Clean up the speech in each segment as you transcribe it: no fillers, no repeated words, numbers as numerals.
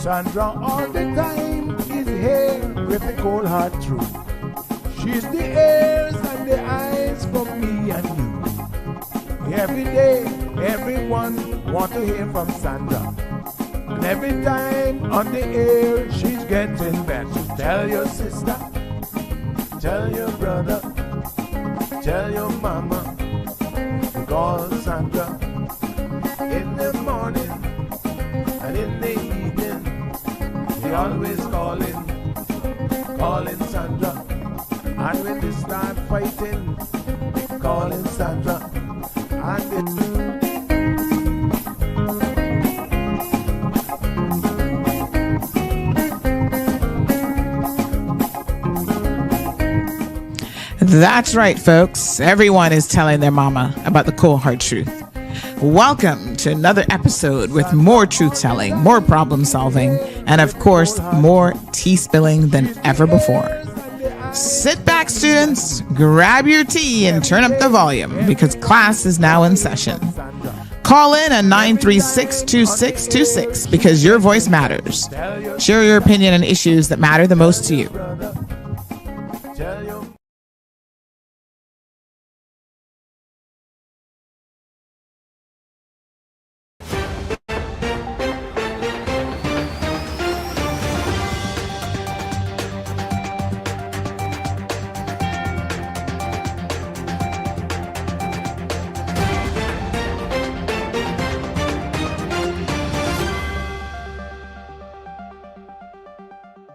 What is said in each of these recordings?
Sandra all the time is here with the cold hard truth. She's the ears and the eyes for me and you. Every day, everyone want to hear from Sandra. And every time on the air, she's getting better. Tell your sister, tell your brother, tell your mama, call Sandra in the morning and in the evening. They always calling Sandra. And when they start fighting, they calling Sandra. And That's right, folks. Everyone is telling their mama about the cold hard truth. Welcome to another episode with more truth-telling, more problem-solving, and of course, more tea spilling than ever before. Sit back, students, grab your tea and turn up the volume because class is now in session. Call in at 936-2626 because your voice matters. Share your opinion on issues that matter the most to you.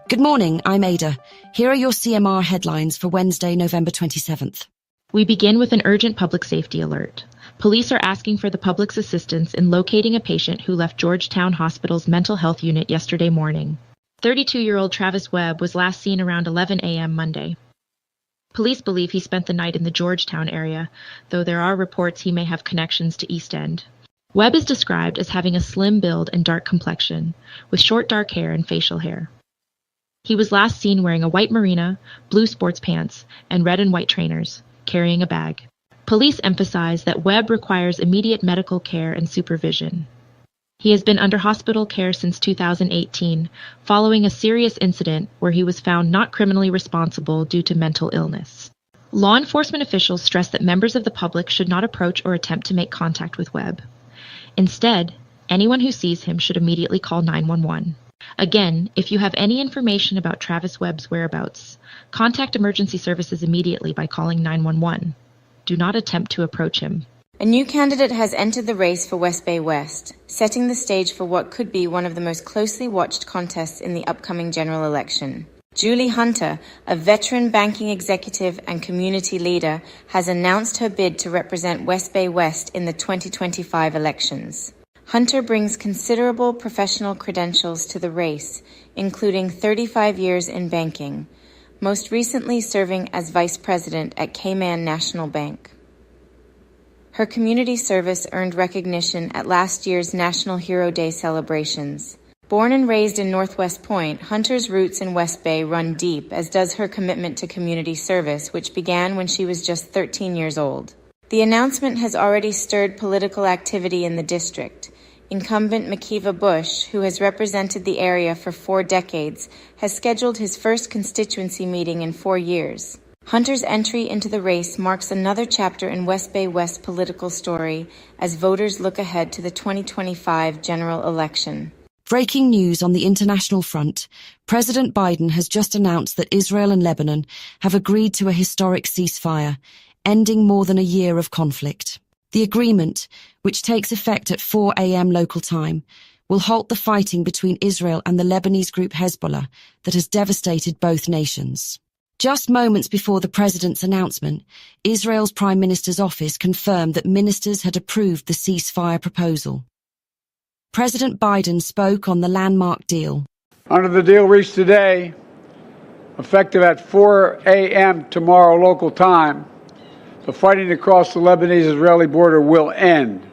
Good morning, I'm Ada. Here are your CMR headlines for Wednesday, November 27th. We begin with an urgent public safety alert. Police are asking for the public's assistance in locating a patient who left Georgetown Hospital's mental health unit yesterday morning. 32-year-old Travis Webb was last seen around 11 a.m. Monday. Police believe he spent the night in the Georgetown area, though there are reports he may have connections to East End. Webb is described as having a slim build and dark complexion, with short dark hair and facial hair. He was last seen wearing a white merino, blue sports pants, and red and white trainers, carrying a bag. Police emphasize that Webb requires immediate medical care and supervision. He has been under hospital care since 2018, following a serious incident where he was found not criminally responsible due to mental illness. Law enforcement officials stress that members of the public should not approach or attempt to make contact with Webb. Instead, anyone who sees him should immediately call 911. Again, if you have any information about Travis Webb's whereabouts, contact emergency services immediately by calling 911. Do not attempt to approach him. A new candidate has entered the race for West Bay West, setting the stage for what could be one of the most closely watched contests in the upcoming general election. Julie Hunter, a veteran banking executive and community leader, has announced her bid to represent West Bay West in the 2025 elections. Hunter brings considerable professional credentials to the race, including 35 years in banking, most recently serving as vice president at Cayman National Bank. Her community service earned recognition at last year's National Hero Day celebrations. Born and raised in Northwest Point, Hunter's roots in West Bay run deep, as does her commitment to community service, which began when she was just 13 years old. The announcement has already stirred political activity in the district. Incumbent Makiva Bush, who has represented the area for 4 decades, has scheduled his first constituency meeting in 4 years. Hunter's entry into the race marks another chapter in West Bay West's political story as voters look ahead to the 2025 general election. Breaking news on the international front. President Biden has just announced that Israel and Lebanon have agreed to a historic ceasefire, ending more than a year of conflict. The agreement, which takes effect at 4 a.m. local time, will halt the fighting between Israel and the Lebanese group Hezbollah that has devastated both nations. Just moments before the president's announcement, Israel's Prime Minister's office confirmed that ministers had approved the ceasefire proposal. President Biden spoke on the landmark deal. Under the deal reached today, effective at 4 a.m. tomorrow local time, the fighting across the Lebanese-Israeli border will end.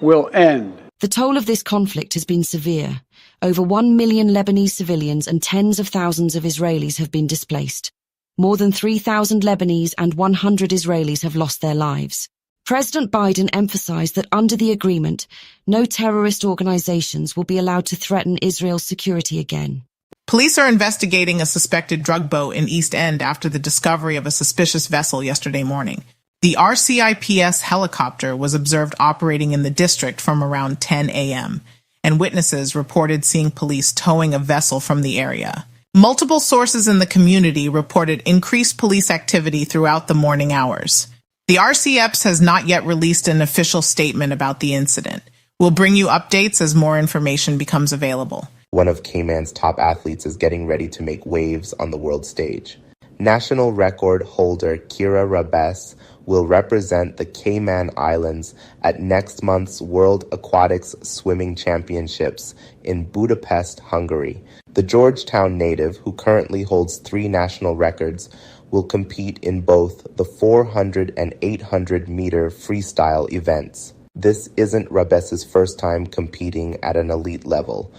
The toll of this conflict has been severe. Over 1 million Lebanese civilians and tens of thousands of Israelis have been displaced. More than 3,000 Lebanese and 100 Israelis have lost their lives. President Biden emphasized that under the agreement, no terrorist organizations will be allowed to threaten Israel's security again. Police are investigating a suspected drug boat in East End after the discovery of a suspicious vessel yesterday morning. The RCIPS helicopter was observed operating in the district from around 10 a.m., and witnesses reported seeing police towing a vessel from the area. Multiple sources in the community reported increased police activity throughout the morning hours. The RCIPS has not yet released an official statement about the incident. We'll bring you updates as more information becomes available. One of Cayman's top athletes is getting ready to make waves on the world stage. National record holder Kira Rabes will represent the Cayman Islands at next month's World Aquatics Swimming Championships in Budapest, Hungary. The Georgetown native, who currently holds 3 national records, will compete in both the 400 and 800-meter freestyle events. This isn't Rabes's first time competing at an elite level.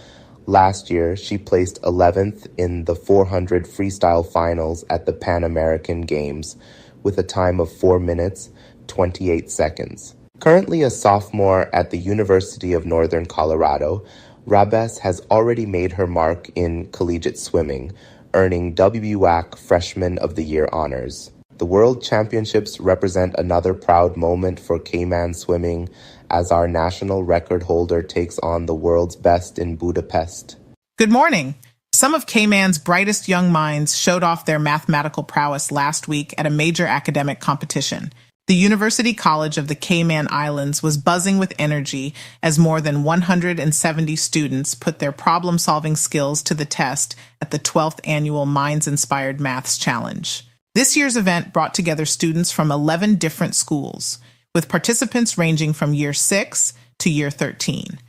Last year, she placed 11th in the 400 freestyle finals at the Pan American Games with a time of 4 minutes, 28 seconds. Currently a sophomore at the University of Northern Colorado, Rabes has already made her mark in collegiate swimming, earning WWAC Freshman of the Year honors. The World Championships represent another proud moment for Cayman swimming as our national record holder takes on the world's best in Budapest. Good morning. Some of Cayman's brightest young minds showed off their mathematical prowess last week at a major academic competition. The University College of the Cayman Islands was buzzing with energy as more than 170 students put their problem-solving skills to the test at the 12th annual Minds-Inspired Maths Challenge. This year's event brought together students from 11 different schools, with participants ranging from year 6 to year 13.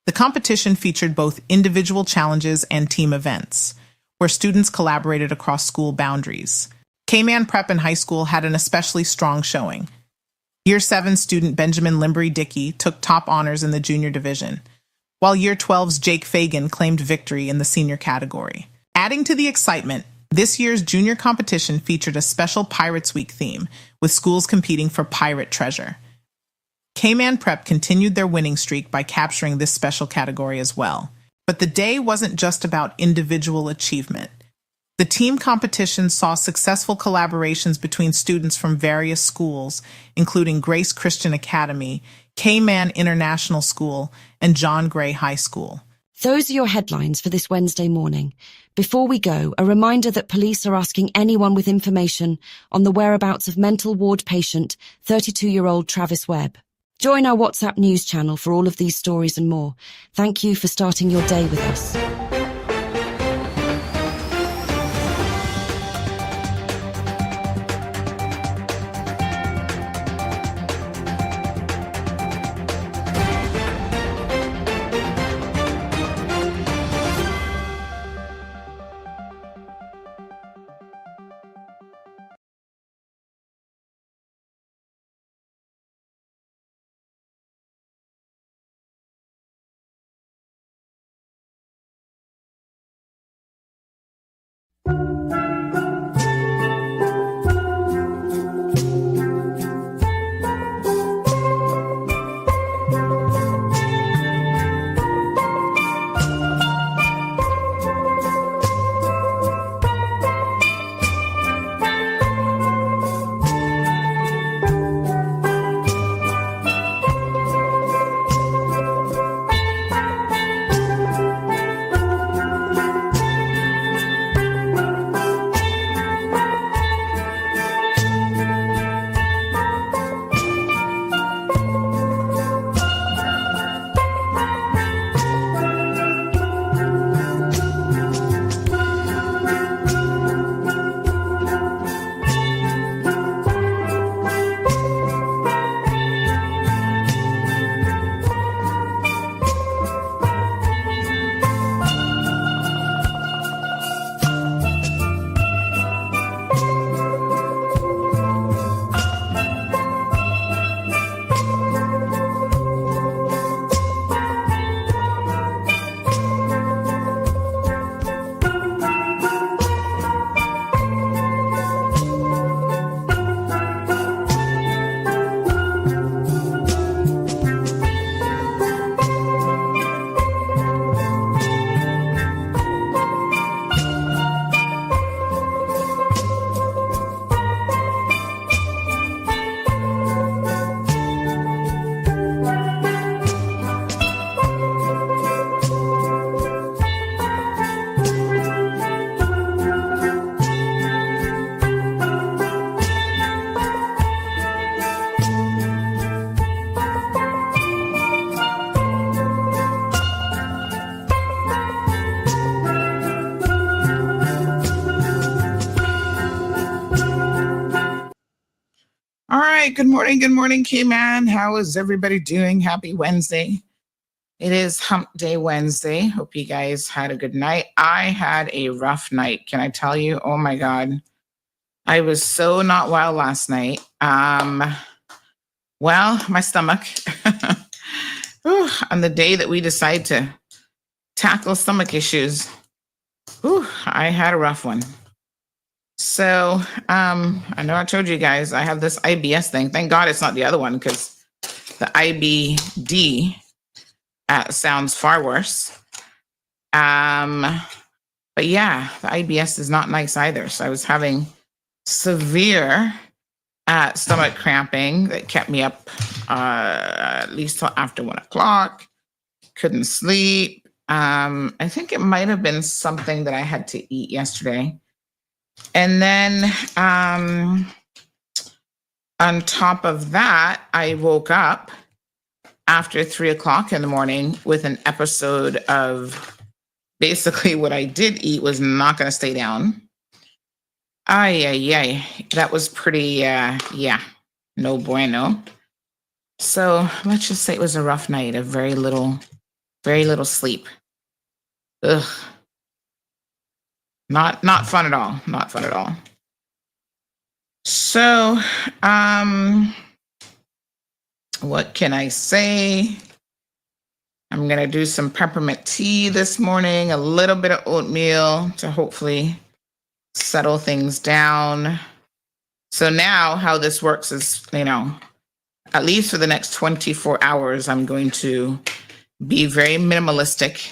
The competition featured both individual challenges and team events, where students collaborated across school boundaries. Cayman Prep and High School had an especially strong showing. Year 7 student Benjamin Limbry-Dickey took top honors in the junior division, while Year 12's Jake Fagan claimed victory in the senior category. Adding to the excitement, this year's junior competition featured a special Pirates Week theme, with schools competing for pirate treasure. Cayman Prep continued their winning streak by capturing this special category as well. But the day wasn't just about individual achievement. The team competition saw successful collaborations between students from various schools, including Grace Christian Academy, Cayman International School, and John Gray High School. Those are your headlines for this Wednesday morning. Before we go, a reminder that police are asking anyone with information on the whereabouts of mental ward patient 32-year-old Travis Webb. Join our WhatsApp news channel for all of these stories and more. Thank you for starting your day with us. right. Good morning, Cayman. How is everybody doing? Happy Wednesday. It is Hump Day Wednesday. Hope you guys had a good night. I had a rough night. Can I tell you? Oh my God. I was so not well last night. Well, my stomach. On the day that we decide to tackle stomach issues, I had a rough one. So I know I told you guys I have this IBS thing. Thank God it's not the other one, because the IBD sounds far worse. But yeah, the IBS is not nice either. So I was having severe stomach cramping that kept me up at least till after 1 o'clock. Couldn't sleep. I think it might have been something that I had to eat yesterday. And then on top of that, I woke up after 3 o'clock in the morning with an episode of basically what I did eat was not going to stay down. That was pretty, no bueno. So let's just say it was a rough night of very little sleep. Ugh. Not fun at all. Not fun at all. So, what can I say? I'm going to do some peppermint tea this morning, a little bit of oatmeal to hopefully settle things down. So now how this works is, at least for the next 24 hours, I'm going to be very minimalistic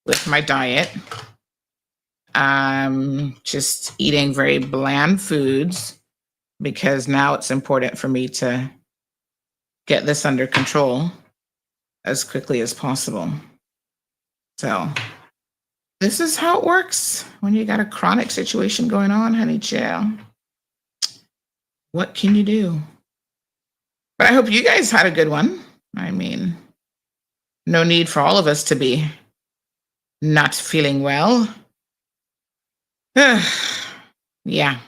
with my diet. Just eating very bland foods, because now it's important for me to get this under control as quickly as possible. So this is how it works when you got a chronic situation going on, honey child. What can you do? But I hope you guys had a good one. I mean, no need for all of us to be not feeling well. Yeah.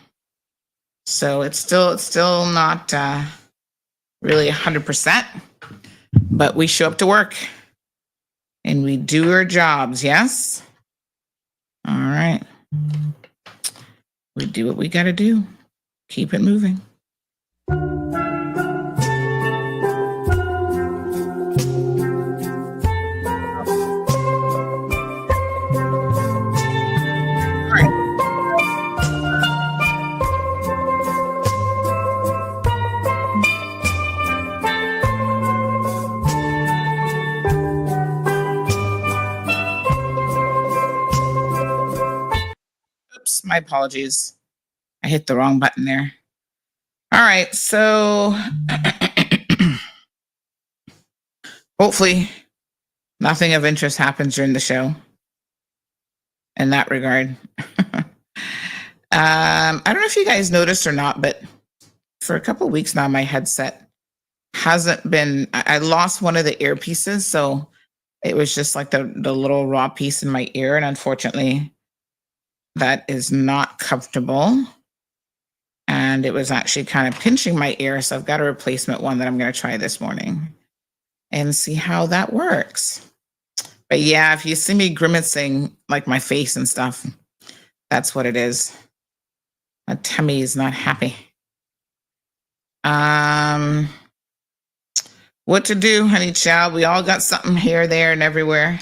So it's still not really 100%, but we show up to work and we do our jobs. Yes. All right. We do what we got to do. Keep it moving. Oops, my apologies. I hit the wrong button there. All right, so hopefully nothing of interest happens during the show in that regard. I don't know if you guys noticed or not, but for a couple of weeks now, my headset hasn't been, I lost one of the earpieces, so it was just like the little raw piece in my ear, and unfortunately, that is not comfortable. And it was actually kind of pinching my ear. So I've got a replacement one that I'm going to try this morning and see how that works. But yeah, if you see me grimacing like my face and stuff, that's what it is. My tummy is not happy. What to do, honey child? We all got something here, there, and everywhere.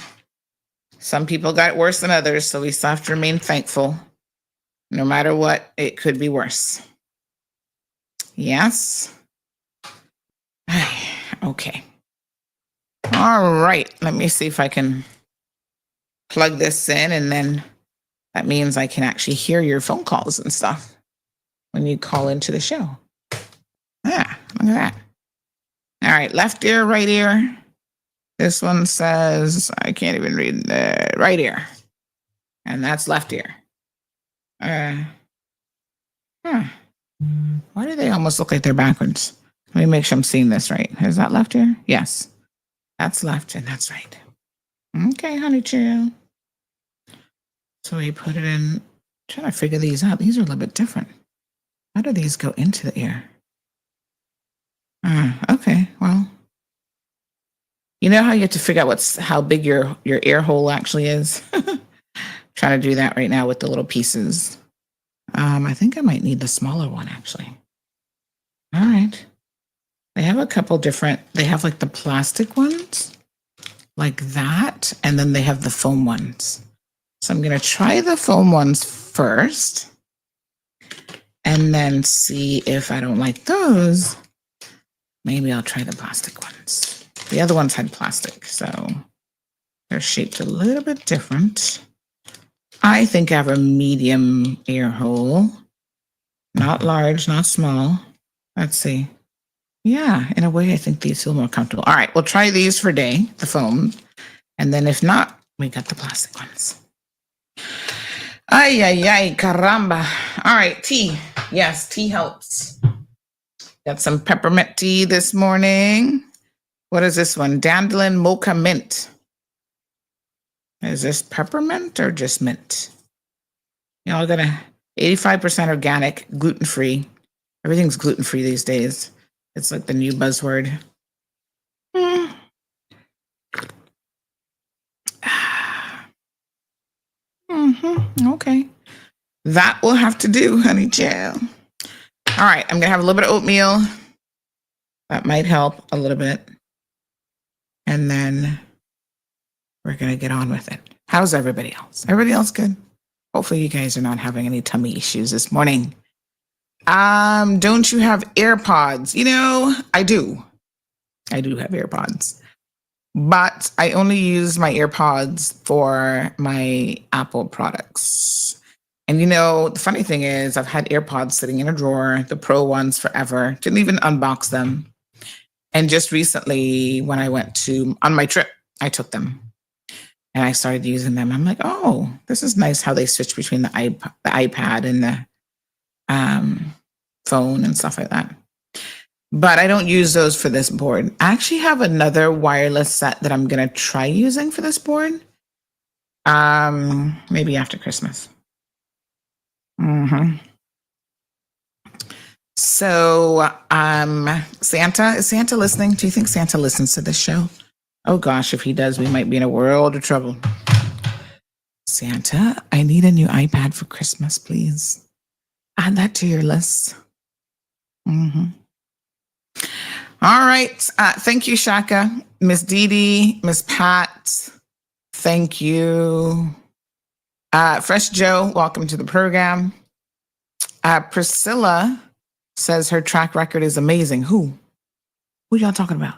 Some people got it worse than others, so we still have to remain thankful. No matter what, it could be worse. Yes? Okay. All right. Let me see if I can plug this in, and then that means I can actually hear your phone calls and stuff when you call into the show. Ah, look at that. All right. Left ear, right ear. This one says, I can't even read the right ear. And that's left ear. Why do they almost look like they're backwards? Let me make sure I'm seeing this right. Is that left ear? Yes. That's left and that's right. Okay, honey chill. So we put it in. I'm trying to figure these out. These are a little bit different. How do these go into the ear? Okay, well, you know how you have to figure out how big your air hole actually is? Trying to do that right now with the little pieces. I think I might need the smaller one, actually. All right. They have a couple different, they have like the plastic ones, like that, and then they have the foam ones. So I'm going to try the foam ones first, and then see if I don't like those. Maybe I'll try the plastic ones. The other ones had plastic, so they're shaped a little bit different. I think I have a medium air hole. Not large, not small. Let's see. Yeah, in a way, I think these feel more comfortable. All right, we'll try these for day, the foam. And then if not, we got the plastic ones. Ay, ay, ay, caramba. All right, tea. Yes, tea helps. Got some peppermint tea this morning. What is this one? Dandelion mocha mint. Is this peppermint or just mint? You know, I got 85% organic, gluten-free. Everything's gluten-free these days. It's like the new buzzword. Okay. That will have to do, honey child. All right, I'm going to have a little bit of oatmeal. That might help a little bit. And then we're going to get on with it. How's everybody else? Everybody else good? Hopefully you guys are not having any tummy issues this morning. Don't you have AirPods? You know, I do. I do have AirPods. But I only use my AirPods for my Apple products. And you know, the funny thing is I've had AirPods sitting in a drawer, the Pro ones forever, didn't even unbox them. And just recently when I went on my trip, I took them and I started using them. I'm like, oh, this is nice how they switch between the iPad and the phone and stuff like that. But I don't use those for this board. I actually have another wireless set that I'm going to try using for this board. Maybe after Christmas. So, Santa, is Santa listening? Do you think Santa listens to this show? Oh gosh, if he does, we might be in a world of trouble. Santa, I need a new iPad for Christmas, please. Add that to your list. All right. Thank you, Shaka. Miss Dee Dee, Miss Pat, thank you. Fresh Joe, welcome to the program. Priscilla says her track record is amazing. Who y'all talking about?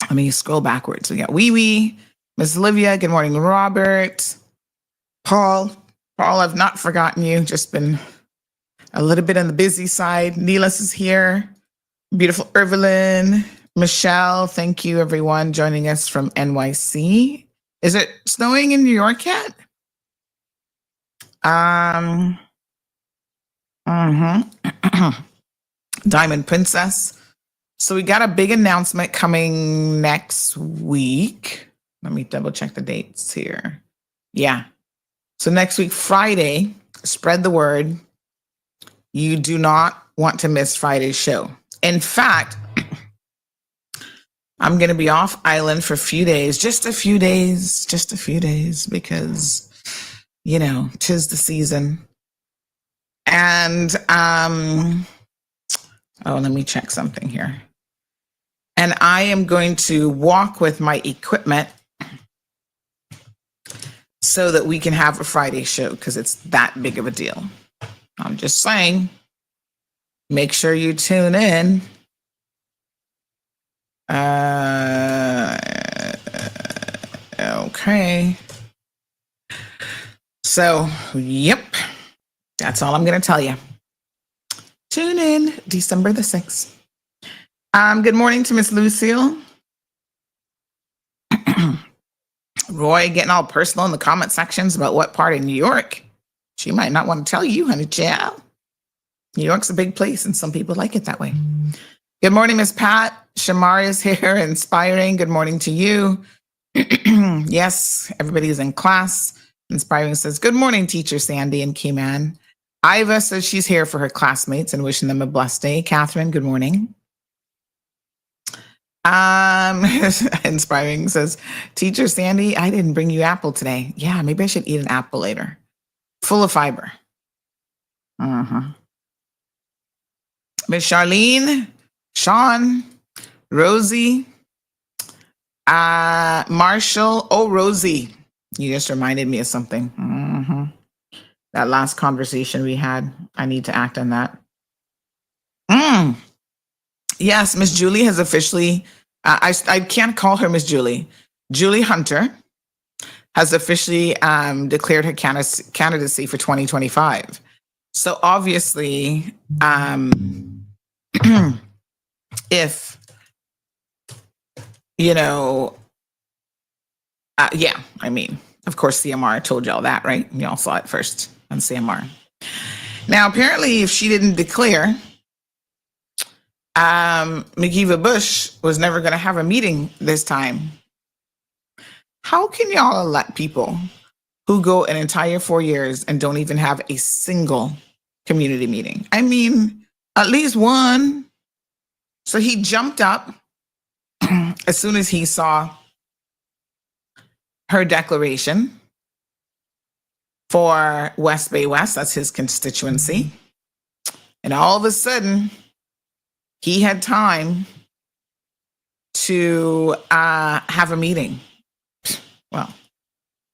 Let me scroll backwards. We got Wee Wee, Miss Olivia, good morning, Robert. Paul, I've not forgotten you, just been a little bit on the busy side. Neelis is here. Beautiful Evelyn. Michelle, thank you everyone joining us from NYC. Is it snowing in New York yet? Diamond Princess. So we got a big announcement coming next week. Let me double check the dates here. Yeah. So next week, Friday, spread the word. You do not want to miss Friday's show. In fact, I'm going to be off island for a few days, just a few days, because, you know, 'tis the season. And, let me check something here. And I am going to walk with my equipment so that we can have a Friday show because it's that big of a deal. I'm just saying, make sure you tune in. Okay. So, yep, that's all I'm going to tell you. Tune in December the 6th. Good morning to Miss Lucille. Roy getting all personal in the comment sections about what part of New York. She might not want to tell you, honey child. New York's a big place and some people like it that way. Good morning, Miss Pat. Shamar is here, inspiring. Good morning to you. Yes, everybody is in class. Inspiring says, good morning, teacher Sandy and Cayman. Iva says she's here for her classmates and wishing them a blessed day. Catherine, good morning. Inspiring says, Teacher Sandy, I didn't bring you apple today. Yeah, maybe I should eat an apple later. Full of fiber. Miss Charlene, Sean, Rosie, Marshall. Oh, Rosie, you just reminded me of something. That last conversation we had, I need to act on that. Yes, Miss Julie has officially, I can't call her Miss Julie. Julie Hunter has officially declared her candidacy for 2025. So obviously, if, of course, CMR told y'all that, right? Y'all saw it first on CMR. Now, apparently, if she didn't declare, McKeeva Bush was never going to have a meeting this time. How can y'all elect people who go an entire 4 years and don't even have a single community meeting? I mean, at least one. So he jumped up as soon as he saw her declaration for West Bay West. That's his constituency. And all of a sudden, he had time to have a meeting. Well,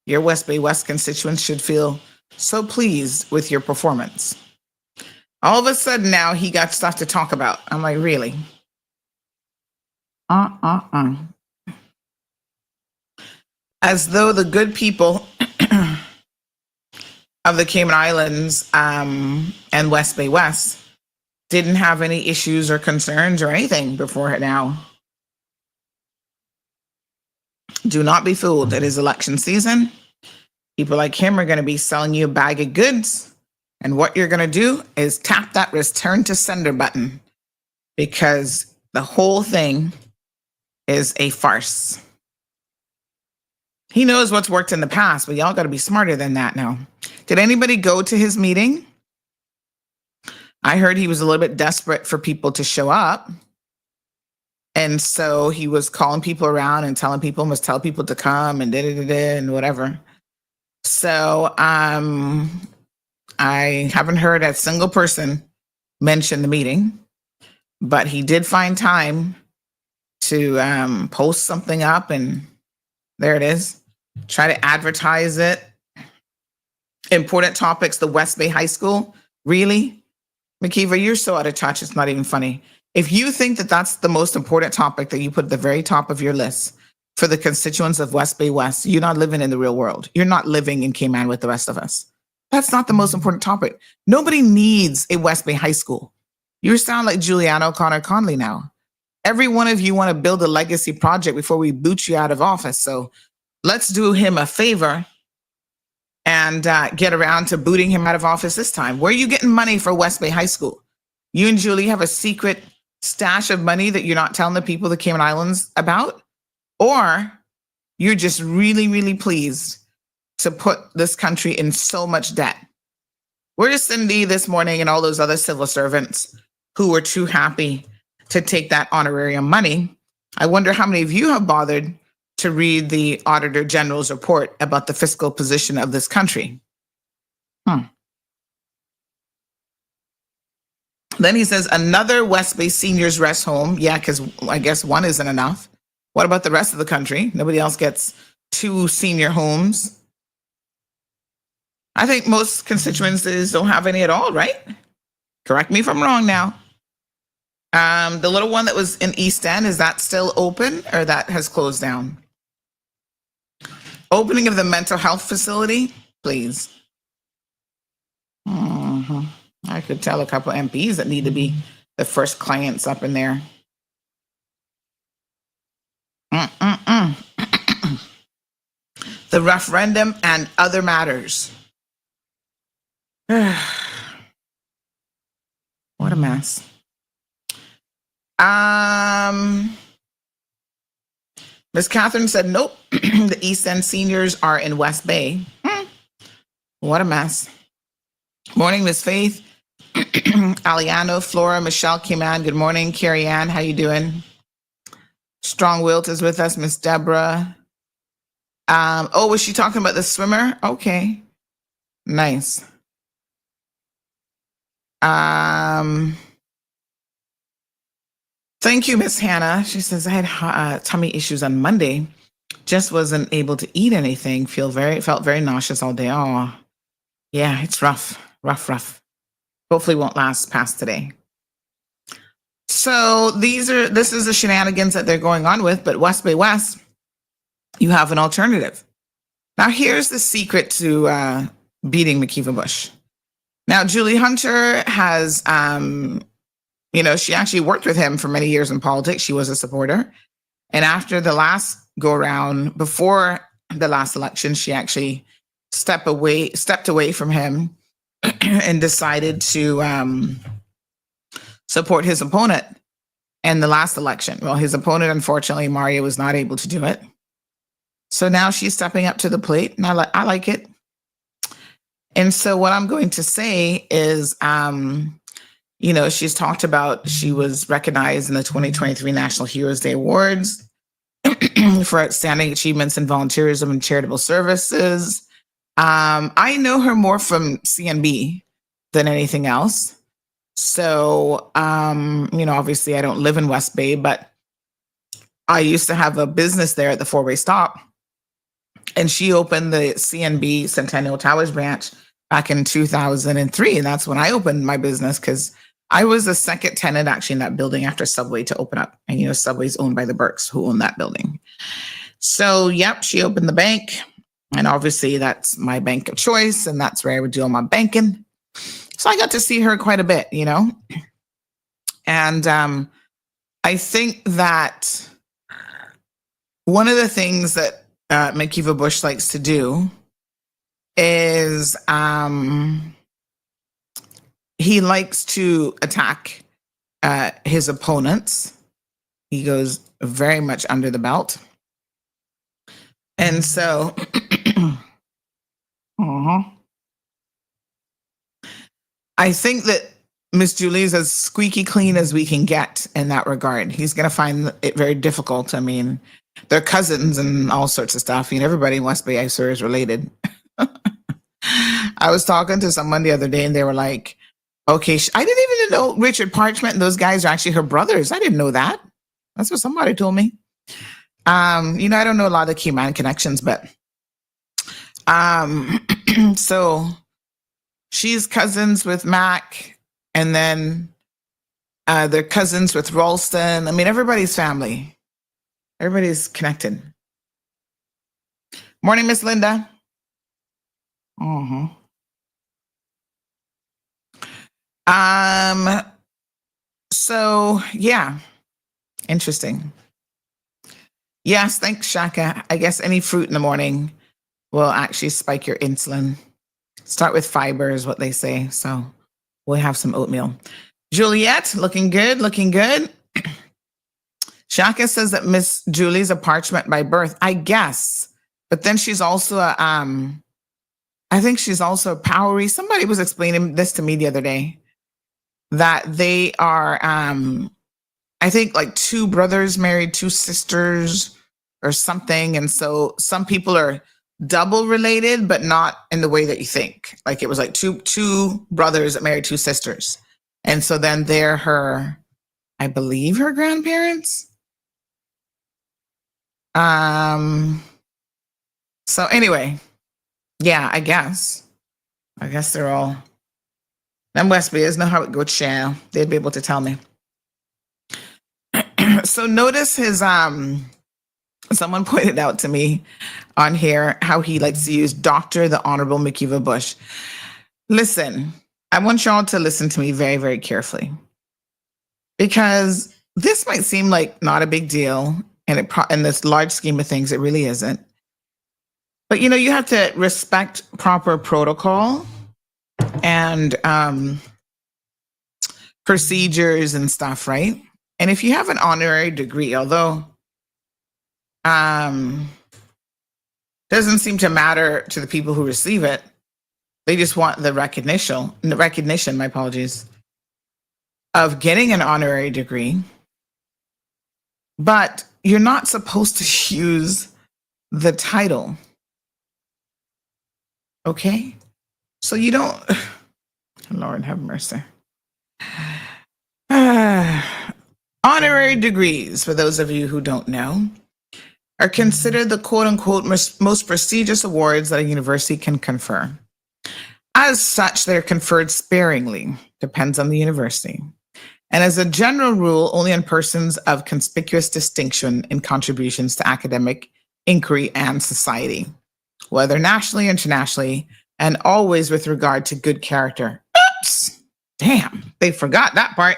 your West Bay West constituents should feel so pleased with your performance. All of a sudden now he got stuff to talk about. I'm like, really? As though the good people of the Cayman Islands and West Bay West didn't have any issues or concerns or anything before now. Do not be fooled. It is election season. People like him are going to be selling you a bag of goods. And what you're going to do is tap that return to sender button, because the whole thing is a farce. He knows what's worked in the past, but y'all got to be smarter than that now. Did anybody go to his meeting? I heard he was a little bit desperate for people to show up. And so he was calling people around and telling people, must tell people to come and and whatever. So I haven't heard a single person mention the meeting, but he did find time to post something up, and there it is. Try to advertise it. Important topics, the West Bay High School. Really? McKeeva, you're so out of touch, it's not even funny. If you think that that's the most important topic that you put at the very top of your list for the constituents of West Bay West, you're not living in the real world. You're not living in Cayman with the rest of us. That's not the most important topic. Nobody needs a West Bay High School. You sound like Juliana O'Connor Conley now. Every one of you want to build a legacy project before we boot you out of office. So let's do him a favor and get around to booting him out of office this time. Where are you getting money for West Bay High School? You and Julie have a secret stash of money that you're not telling the people of the Cayman Islands about? Or you're just really, really pleased to put this country in so much debt? Where's Cindy this morning and all those other civil servants who were too happy to take that honorarium money? I wonder how many of you have bothered to read the Auditor General's report about the fiscal position of this country. Then he says, another West Bay seniors rest home. Yeah, because I guess one isn't enough. What about the rest of the country? Nobody else gets 2 senior homes. I think most constituencies don't have any at all, right? Correct me if I'm wrong now. The little one that was in East End, is that still open or that has closed down? Opening of the mental health facility, please. I could tell a couple of MPs that need to be the first clients up in there. The referendum and other matters. What a mess. Miss Catherine said, nope, the East End seniors are in West Bay. What a mess. Morning, Miss Faith. Aliano, Flora, Michelle, Cayman. Good morning. Carrie Ann, how you doing? Strong Wilt is with us. Miss Deborah. Was she talking about the swimmer? Okay. Nice. Thank you, Miss Hannah. She says, I had tummy issues on Monday. Just wasn't able to eat anything. Felt very nauseous all day. Oh, yeah, it's rough. Hopefully won't last past today. So this is the shenanigans that they're going on with, but West Bay West, you have an alternative. Now, here's the secret to beating McKeever Bush. Now, Julie Hunter has, she actually worked with him for many years in politics. She was a supporter. And after the last go around, before the last election, she actually stepped away from him and decided to support his opponent in the last election. Well, his opponent, unfortunately, Mario, was not able to do it. So now she's stepping up to the plate, and I like it. And so what I'm going to say is, she's talked about she was recognized in the 2023 National Heroes Day Awards for outstanding achievements in volunteerism and charitable services. I know her more from CNB than anything else. So, obviously I don't live in West Bay, but I used to have a business there at the Four-Way Stop. And she opened the CNB Centennial Towers branch back in 2003. And that's when I opened my business, because I was the second tenant actually in that building after Subway to open up. And, Subway's owned by the Burks, who own that building. So, yep, she opened the bank. And obviously that's my bank of choice. And that's where I would do all my banking. So I got to see her quite a bit, And I think that one of the things that McKeever Bush likes to do is he likes to attack his opponents. He goes very much under the belt. And so I think that Miss Julie is as squeaky clean as we can get in that regard. He's going to find it very difficult. I mean, they're cousins and all sorts of stuff. Everybody in West Bay, I swear, is related. I was talking to someone the other day and they were like, okay, I didn't even know Richard Parchment and those guys are actually her brothers. I didn't know that. That's what somebody told me. I don't know a lot of Cayman connections, but so she's cousins with Mac, and then they're cousins with Ralston. I mean, everybody's family. Everybody's connected. Morning, Miss Linda. So yeah, interesting. Yes, thanks, Shaka. I guess any fruit in the morning will actually spike your insulin. Start with fiber is what they say. So we'll have some oatmeal. Juliet, looking good. Shaka says that Miss Julie's a Parchment by birth, I guess. But then she's also I think she's also a Powery. Somebody was explaining this to me the other day, that they are, I think like two brothers married two sisters or something. And so some people are double related, but not in the way that you think. Like it was like two brothers that married two sisters. And so then they're her, I believe, her grandparents. So anyway, yeah, I guess they're all, them West Bayers know how it goes, shall. They'd be able to tell me. So notice his, someone pointed out to me on here how he likes to use Dr. the Honorable McKeever Bush. Listen, I want y'all to listen to me very, very carefully, because this might seem like not a big deal, and in this large scheme of things, it really isn't. But you have to respect proper protocol and procedures and stuff, right? And if you have an honorary degree, although doesn't seem to matter to the people who receive it, They just want the recognition, my apologies, of getting an honorary degree. But you're not supposed to use the title. Okay? So you don't, Lord have mercy. Honorary degrees, for those of you who don't know, are considered the quote-unquote most prestigious awards that a university can confer. As such, they're conferred sparingly, depends on the university, and as a general rule, only on persons of conspicuous distinction in contributions to academic inquiry and society, whether nationally or internationally, and always with regard to good character. Oops! Damn, they forgot that part.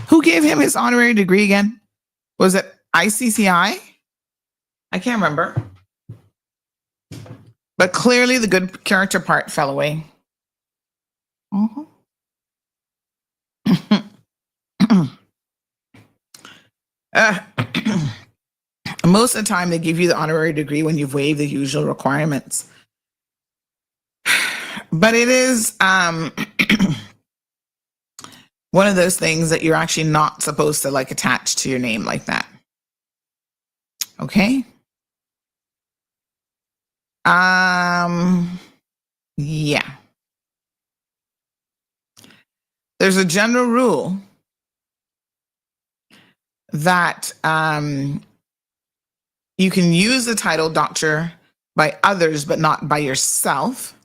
Who gave him his honorary degree again? Was it ICCI? I can't remember. But clearly the good character part fell away. Mm-hmm. Most of the time, they give you the honorary degree when you've waived the usual requirements. But it is one of those things that you're actually not supposed to like attach to your name like that. Okay? Yeah. There's a general rule that you can use the title doctor by others, but not by yourself.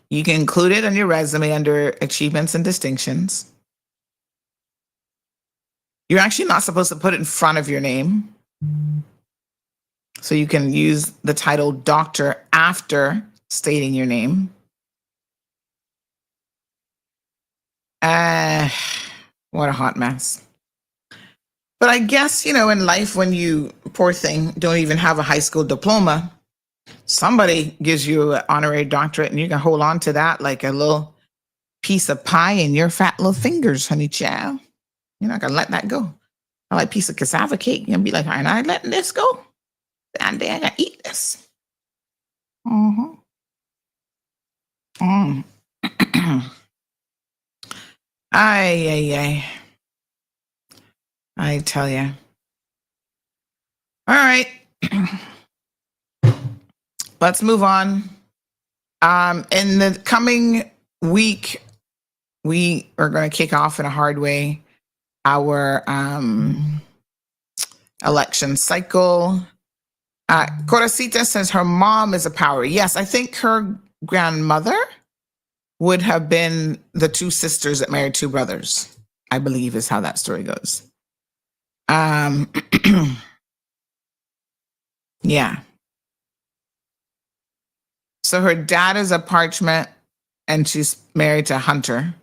You can include it on your resume under achievements and distinctions. You're actually not supposed to put it in front of your name. So you can use the title doctor after stating your name. What a hot mess. But I guess, you know, in life, when you, poor thing, don't even have a high school diploma, somebody gives you an honorary doctorate and you can hold on to that like a little piece of pie in your fat little fingers, honey child. You're not going to let that go. I like a piece of cassava cake and be like, I'm not letting this go. And then I got to eat this. Mm-hmm. Ay. I tell you. All right. Let's move on. In the coming week, we are going to kick off in a hard way our election cycle. Coracita says her mom is a power. Yes, I think her grandmother would have been the two sisters that married two brothers, I believe is how that story goes. Yeah. So her dad is a Parchment and she's married to Hunter.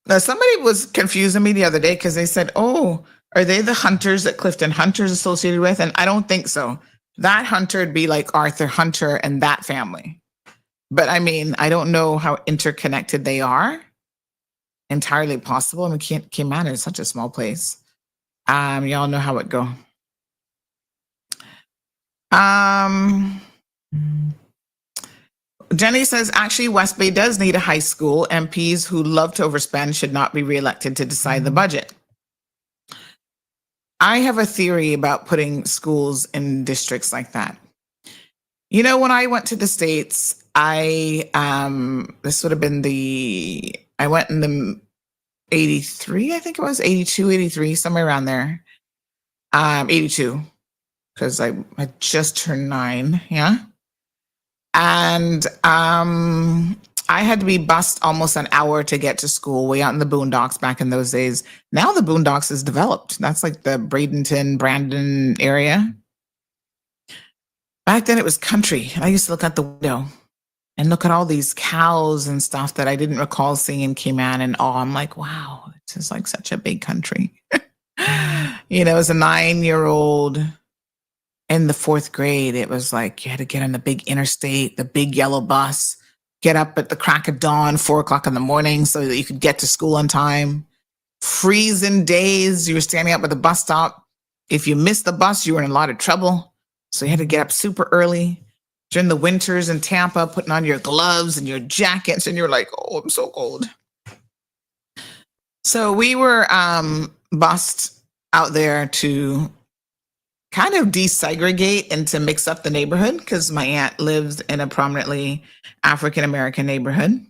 Now, somebody was confusing me the other day because they said, oh, are they the Hunters that Clifton Hunter's associated with? And I don't think so. That Hunter would be like Arthur Hunter and that family. But I mean, I don't know how interconnected they are. Entirely possible. I mean, Cayman is such a small place. Y'all know how it go. Jenny says, actually, West Bay does need a high school. MPs who love to overspend should not be reelected to decide the budget. I have a theory about putting schools in districts like that. You know, when I went to the States, this would have been I went in the 83, I think it was 82, 83, somewhere around there. 82, because I just turned 9, yeah. And I had to be bused almost an hour to get to school way out in the boondocks back in those days. Now the boondocks is developed. That's like the Bradenton, Brandon area. Back then it was country. I used to look out the window and look at all these cows and stuff that I didn't recall seeing in Cayman. And I'm like, wow, this is like such a big country. You know, as a 9-year-old in the 4th grade, it was like you had to get on the big interstate, the big yellow bus, get up at the crack of dawn, 4 o'clock in the morning so that you could get to school on time. Freezing days, you were standing up at the bus stop. If you missed the bus, you were in a lot of trouble. So you had to get up super early. during the winters in Tampa, putting on your gloves and your jackets, and you're like, oh, I'm so cold. So we were bussed out there to kind of desegregate and to mix up the neighborhood because my aunt lives in a prominently African-American neighborhood.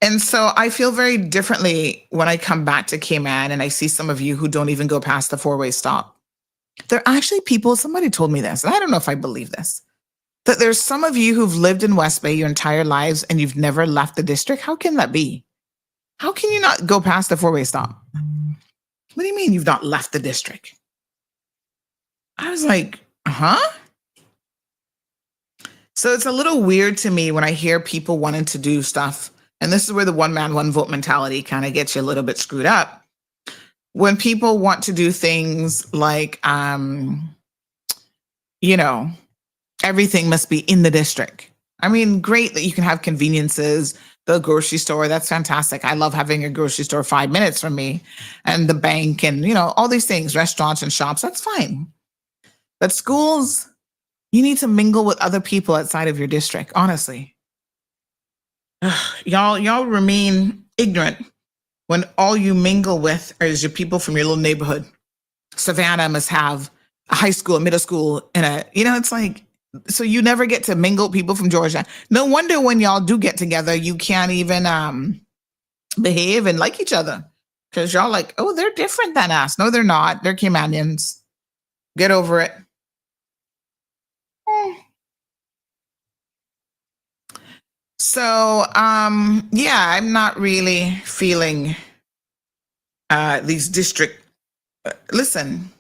And so I feel very differently when I come back to Cayman and I see some of you who don't even go past the four-way stop. There are actually people, somebody told me this, and I don't know if I believe this, that there's some of you who've lived in West Bay your entire lives and you've never left the district. How can that be? How can you not go past the four-way stop? What do you mean you've not left the district? I was like, huh? So it's a little weird to me when I hear people wanting to do stuff. And this is where the one man, one vote mentality kind of gets you a little bit screwed up. When people want to do things like, everything must be in the district. I mean, great that you can have conveniences, the grocery store, that's fantastic. I love having a grocery store 5 minutes from me, and the bank and, all these things, restaurants and shops, that's fine. But schools, you need to mingle with other people outside of your district, honestly. Y'all remain ignorant when all you mingle with is your people from your little neighborhood. Savannah must have a high school, a middle school, and it's like, so you never get to mingle with people from Georgia. No wonder when y'all do get together, you can't even behave and like each other. Because y'all like, oh, they're different than us. No, they're not. They're Caymanians. Get over it. So, I'm not really feeling these district. Listen,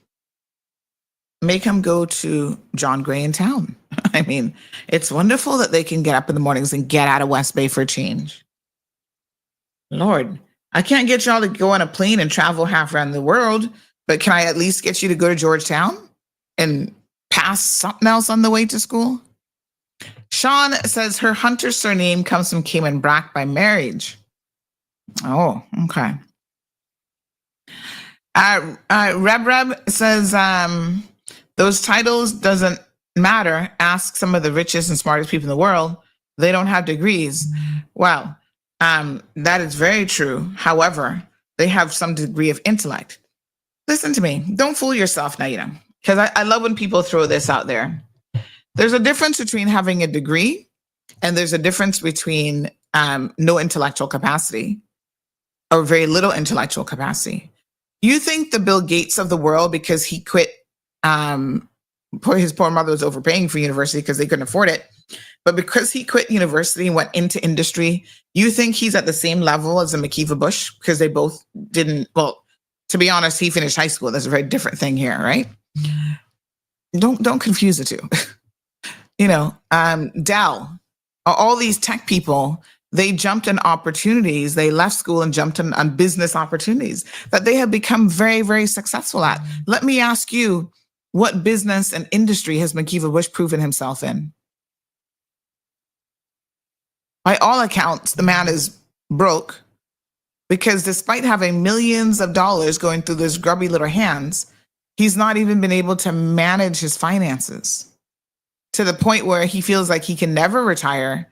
make them go to John Gray in town. I mean, it's wonderful that they can get up in the mornings and get out of West Bay for a change. Lord, I can't get y'all to go on a plane and travel half around the world, but can I at least get you to go to Georgetown and pass something else on the way to school? Sean says her Hunter surname comes from Cayman Brack by marriage. Oh, okay. Reb says those titles doesn't matter. Ask some of the richest and smartest people in the world. They don't have degrees. Well, that is very true. However, they have some degree of intellect. Listen to me. Don't fool yourself, Naida, because I love when people throw this out there. There's a difference between having a degree and there's a difference between no intellectual capacity or very little intellectual capacity. You think the Bill Gates of the world, because he quit, his poor mother was overpaying for university because they couldn't afford it. But because he quit university and went into industry, you think he's at the same level as a McKeeva Bush because they both didn't, well, to be honest, he finished high school. That's a very different thing here, right? Don't confuse the two. Dell, all these tech people, they jumped in opportunities. They left school and jumped on business opportunities that they have become very, very successful at. Let me ask you, what business and industry has McKeeva Bush proven himself in? By all accounts, the man is broke because despite having millions of dollars going through those grubby little hands, he's not even been able to manage his finances to the point where he feels like he can never retire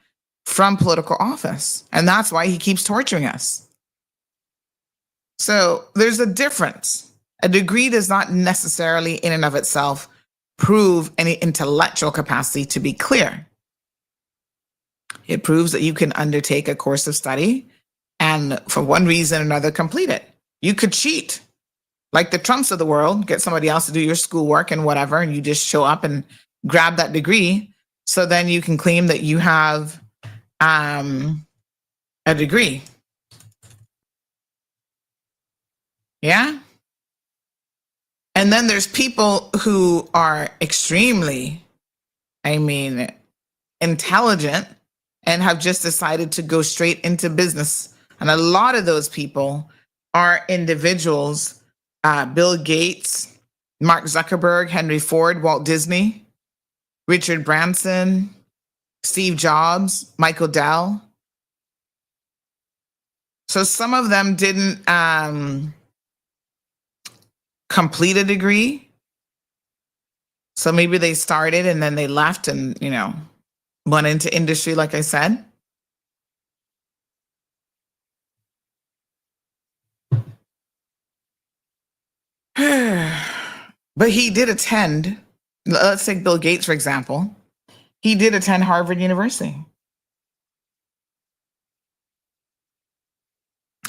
from political office. And that's why he keeps torturing us. So there's a difference. A degree does not necessarily in and of itself prove any intellectual capacity, to be clear. It proves that you can undertake a course of study and for one reason or another complete it. You could cheat like the Trumps of the world, get somebody else to do your schoolwork and whatever, and you just show up and grab that degree. So then you can claim that you have a degree. Yeah. And then there's people who are extremely, intelligent and have just decided to go straight into business. And a lot of those people are individuals, Bill Gates, Mark Zuckerberg, Henry Ford, Walt Disney, Richard Branson, Steve Jobs, Michael Dell. So some of them didn't complete a degree, So maybe they started and then they left and, went into industry, like I said. But he did attend, let's take Bill Gates, for example. He did attend Harvard University.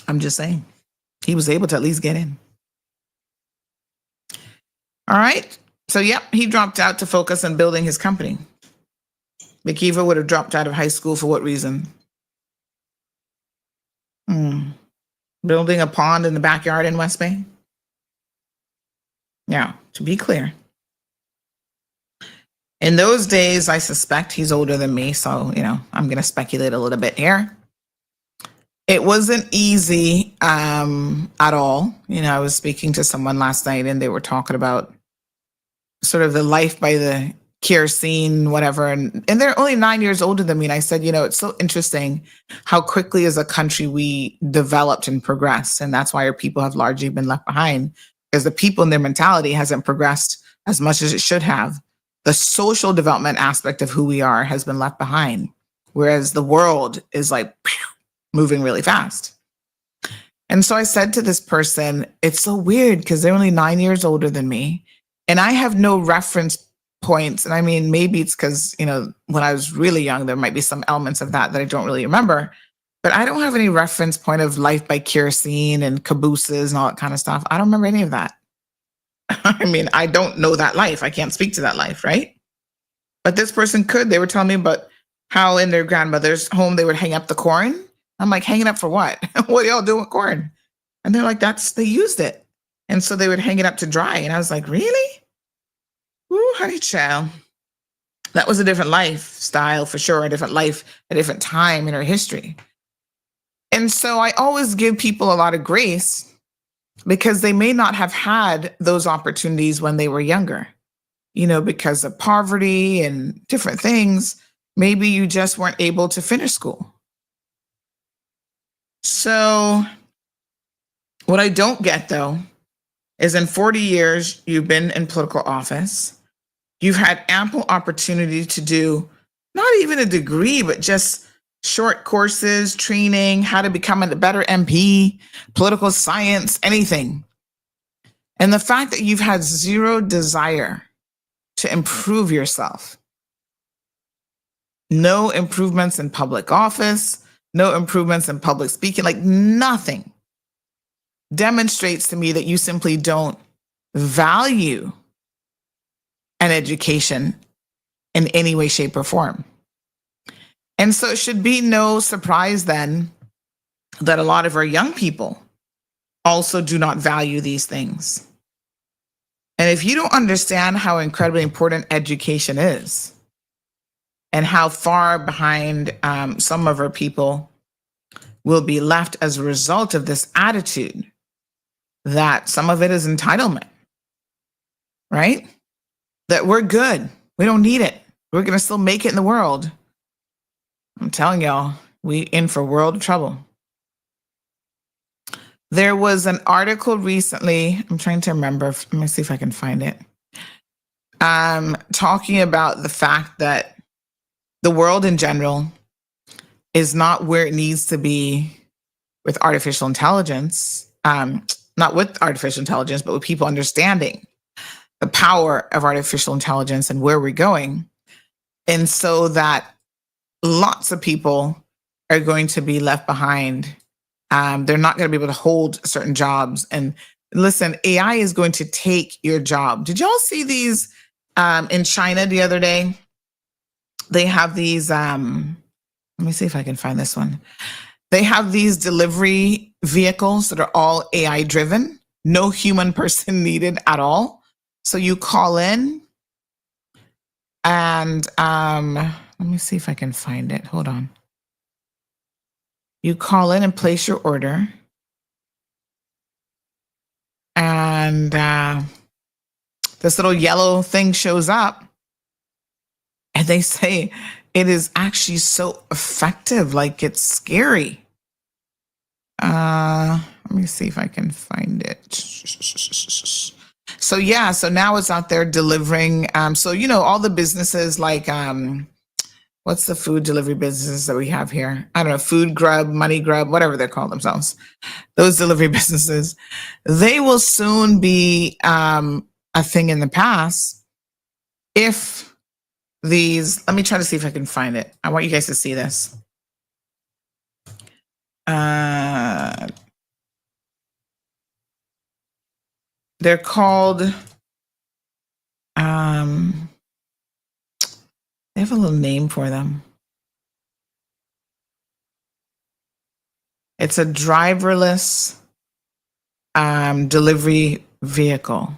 I'm just saying. He was able to at least get in. All right. So, yep, he dropped out to focus on building his company. McKeever would have dropped out of high school for what reason? Building a pond in the backyard in West Bay? Yeah, to be clear. In those days, I suspect he's older than me. So, I'm going to speculate a little bit here. It wasn't easy at all. I was speaking to someone last night and they were talking about sort of the life by the kerosene, whatever. And they're only 9 years older than me. And I said, it's so interesting how quickly as a country we developed and progressed. And that's why our people have largely been left behind, because the people and their mentality hasn't progressed as much as it should have. The social development aspect of who we are has been left behind, whereas the world is like moving really fast. And so I said to this person, it's so weird because they're only 9 years older than me. And I have no reference points. And I mean, maybe it's because, when I was really young, there might be some elements of that I don't really remember. But I don't have any reference point of life by kerosene and cabooses and all that kind of stuff. I don't remember any of that. I mean, I don't know that life. I can't speak to that life, right? But this person could. They were telling me about how in their grandmother's home they would hang up the corn. I'm like, hanging up for what? What are y'all doing with corn? And they're like, they used it. And so they would hang it up to dry. And I was like, really? Ooh, honey child. That was a different lifestyle for sure, a different life, a different time in our history. And so I always give people a lot of grace because they may not have had those opportunities when they were younger, because of poverty and different things. Maybe you just weren't able to finish school. So what I don't get, though, is in 40 years, you've been in political office. You've had ample opportunity to do not even a degree, but just short courses, training, how to become a better MP, political science, anything. And the fact that you've had zero desire to improve yourself, no improvements in public office, no improvements in public speaking, like nothing, demonstrates to me that you simply don't value an education in any way, shape, or form. And so it should be no surprise then that a lot of our young people also do not value these things. And if you don't understand how incredibly important education is and how far behind some of our people will be left as a result of this attitude, that some of it is entitlement, right? That we're good. We don't need it. We're going to still make it in the world. I'm telling y'all, we in for world trouble. There was an article recently, I'm trying to remember, let me see if I can find it, talking about the fact that the world in general is not where it needs to be with artificial intelligence, not with artificial intelligence, but with people understanding the power of artificial intelligence and where we're going. And so that lots of people are going to be left behind. They're not going to be able to hold certain jobs. And listen, AI is going to take your job. Did y'all see these in China the other day? They have these, let me see if I can find this one. They have these delivery vehicles that are all AI driven, no human person needed at all. So you call in and let me see if I can find it. Hold on. You call in and place your order. And this little yellow thing shows up. And they say it is actually so effective, like it's scary. Let me see if I can find it. So now it's out there delivering. So all the businesses like what's the food delivery businesses that we have here? I don't know, Food Grub, Money Grub, whatever they call themselves. Those delivery businesses, they will soon be a thing in the past if these. Let me try to see if I can find it. I want you guys to see this. They're called, they have a little name for them. It's a driverless delivery vehicle.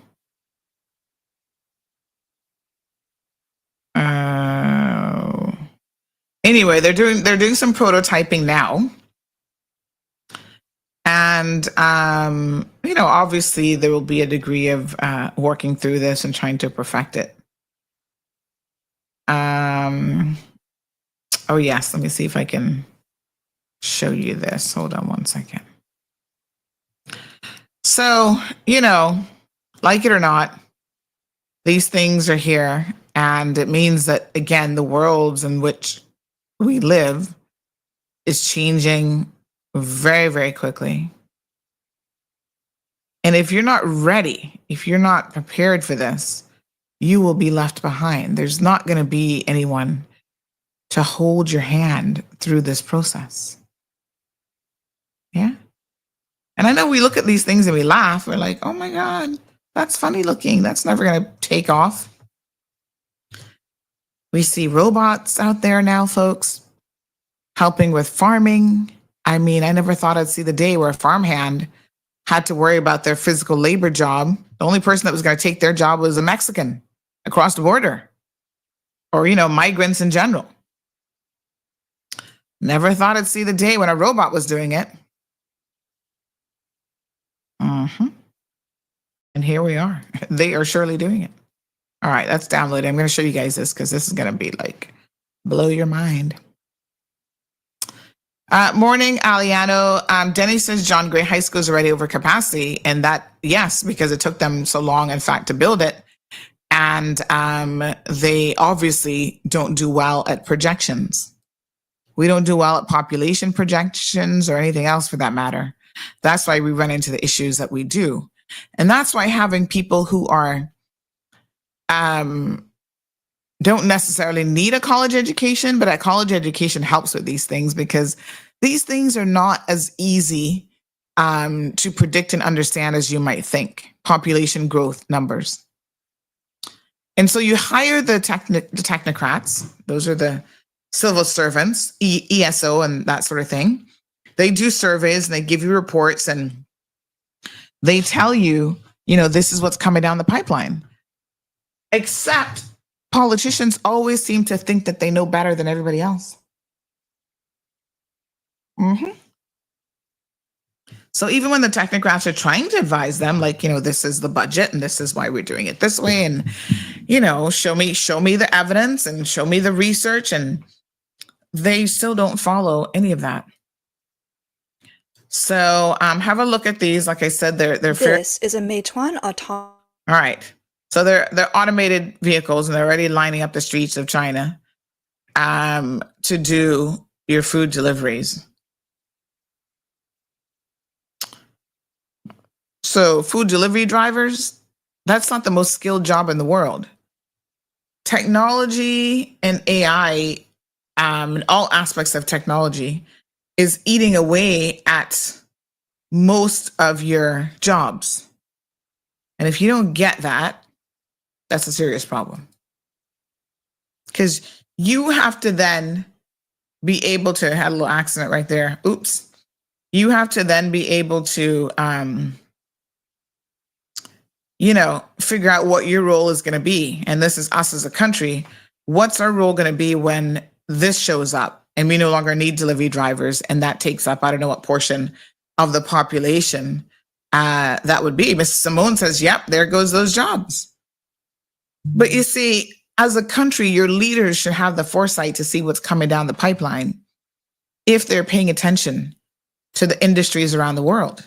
Anyway, they're doing some prototyping now. And, obviously there will be a degree of working through this and trying to perfect it. Oh, yes. Let me see if I can show you this. Hold on one second. So, like it or not, these things are here. And it means that, again, the worlds in which we live is changing very, very quickly. And if you're not ready, if you're not prepared for this, you will be left behind. There's not going to be anyone to hold your hand through this process. Yeah. And I know we look at these things and we laugh. We're like, oh my God, that's funny looking. That's never going to take off. We see robots out there now, folks, helping with farming. I mean, I never thought I'd see the day where a farmhand had to worry about their physical labor job. The only person that was going to take their job was a Mexican across the border, or, migrants in general. Never thought I'd see the day when a robot was doing it. And here we are. They are surely doing it. All right, that's downloaded. I'm going to show you guys this because this is going to be like blow your mind. Morning, Aliano. Denny says John Gray High School is already over capacity. And that, yes, because it took them so long, in fact, to build it. And they obviously don't do well at projections. We don't do well at population projections or anything else for that matter. That's why we run into the issues that we do. And that's why having people who are don't necessarily need a college education, but a college education helps with these things because these things are not as easy to predict and understand as you might think. Population growth numbers. And so you hire the technocrats. Those are the civil servants, ESO and that sort of thing. They do surveys and they give you reports and they tell you, this is what's coming down the pipeline. Except politicians always seem to think that they know better than everybody else. So even when the technocrats are trying to advise them, like, this is the budget and this is why we're doing it this way. And, show me the evidence and show me the research. And they still don't follow any of that. So have a look at these. Like I said, they're This is a Meituan autonomous. All right. So they're automated vehicles and they're already lining up the streets of China to do your food deliveries. So food delivery drivers, that's not the most skilled job in the world. Technology and AI, and all aspects of technology is eating away at most of your jobs. And if you don't get that, that's a serious problem. Because you have to then be able to, had a little accident right there. Oops. You have to then be able to, figure out what your role is going to be. And this is us as a country. What's our role going to be when this shows up and we no longer need delivery drivers? And that takes up, I don't know what portion of the population that would be. Mrs. Simone says, yep, there goes those jobs. But you see, as a country, your leaders should have the foresight to see what's coming down the pipeline if they're paying attention to the industries around the world.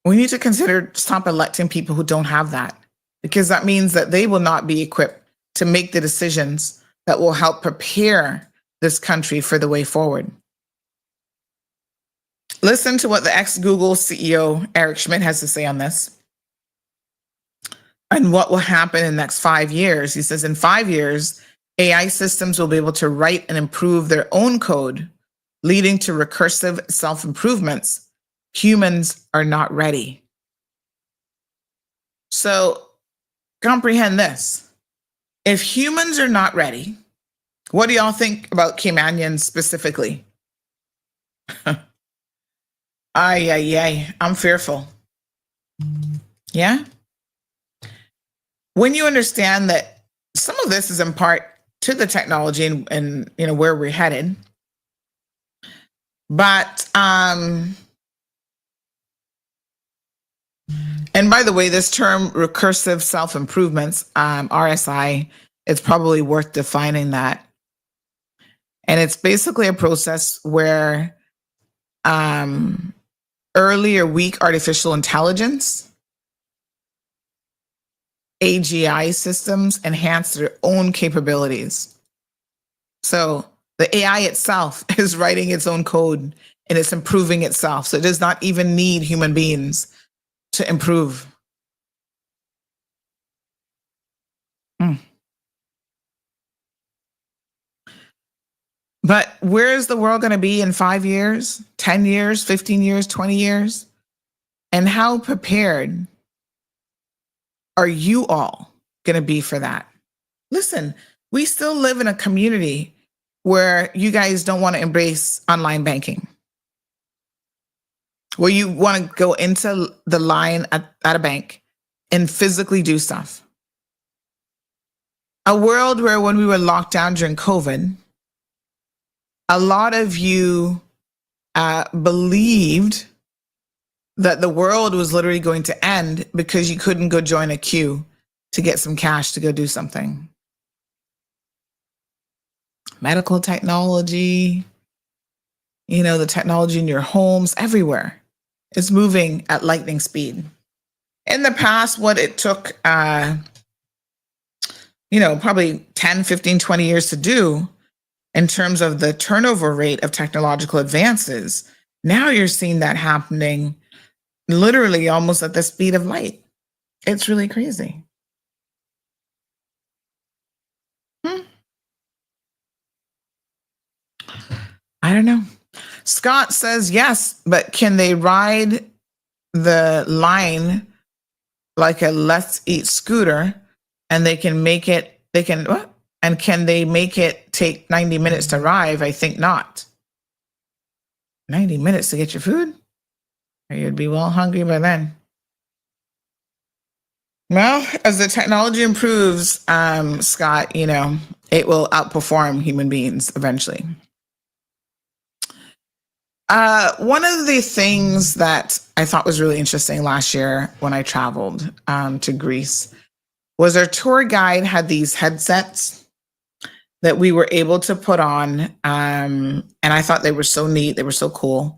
We need to consider stop electing people who don't have that, because that means that they will not be equipped to make the decisions that will help prepare this country for the way forward. Listen to what the ex-Google CEO, Eric Schmidt, has to say on this and what will happen in the next 5 years. He says in 5 years, AI systems will be able to write and improve their own code, leading to recursive self-improvements. Humans are not ready. So comprehend this. If humans are not ready, what do y'all think about Caymanians specifically? I'm fearful. Yeah? When you understand that some of this is in part to the technology and where we're headed, but and by the way, this term recursive self-improvements, RSI, it's probably worth defining that. And it's basically a process where early or weak artificial intelligence, AGI systems enhance their own capabilities. So the AI itself is writing its own code and it's improving itself. So it does not even need human beings to improve. But where is the world going to be in 5 years, 10 years, 15 years, 20 years? And how prepared are you all going to be for that? Listen, we still live in a community where you guys don't want to embrace online banking, where you want to go into the line at a bank and physically do stuff. A world where when we were locked down during COVID, a lot of you believed that the world was literally going to end because you couldn't go join a queue to get some cash to go do something. Medical technology, the technology in your homes, everywhere is moving at lightning speed. In the past, what it took, probably 10, 15, 20 years to do in terms of the turnover rate of technological advances, now you're seeing that happening literally almost at the speed of light. It's really crazy. I don't know. Scott says yes, but can they ride the line like a Let's Eat scooter and and can they make it take 90 minutes to arrive? I think not. 90 minutes to get your food? You'd be well hungry by then. Well, as the technology improves, Scott, it will outperform human beings eventually. One of the things that I thought was really interesting last year when I traveled to Greece was our tour guide had these headsets that we were able to put on. And I thought they were so neat. They were so cool.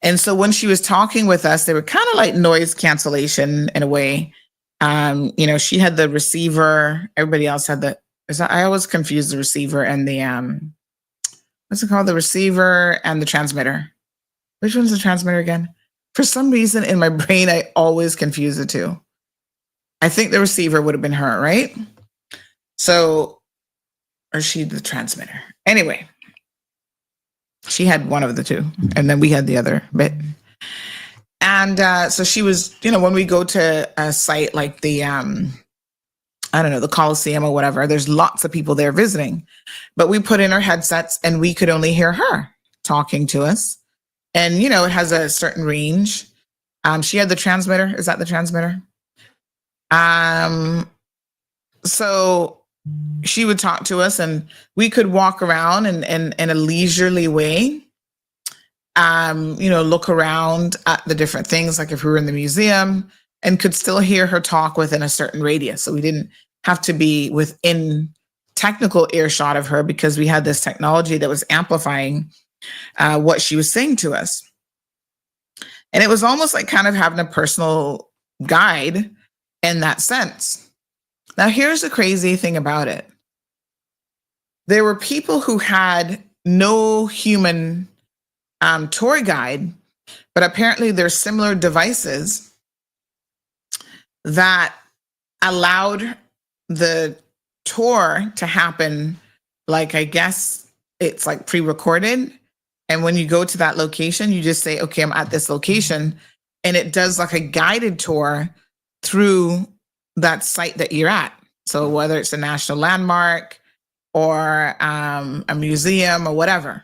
And so when she was talking with us, they were kind of like noise cancellation in a way. She had the receiver. Everybody else had I always confuse the receiver and the, what's it called? The receiver and the transmitter. Which one's the transmitter again? For some reason in my brain, I always confuse the two. I think the receiver would have been her, right? Or she the transmitter. Anyway, she had one of the two, and then we had the other bit. And so she was, when we go to a site like the, the Coliseum or whatever, there's lots of people there visiting. But we put in our headsets and we could only hear her talking to us. And, it has a certain range. She had the transmitter. Is that the transmitter? So she would talk to us and we could walk around in a leisurely way, look around at the different things, like if we were in the museum, and could still hear her talk within a certain radius. So we didn't have to be within technical earshot of her because we had this technology that was amplifying what she was saying to us. And it was almost like kind of having a personal guide in that sense. Now, here's the crazy thing about it. There were people who had no human tour guide, but apparently there's similar devices that allowed the tour to happen, like, I guess it's like pre-recorded. And when you go to that location, you just say, okay, I'm at this location. And it does like a guided tour through that site that you're at. So whether it's a national landmark or a museum or whatever.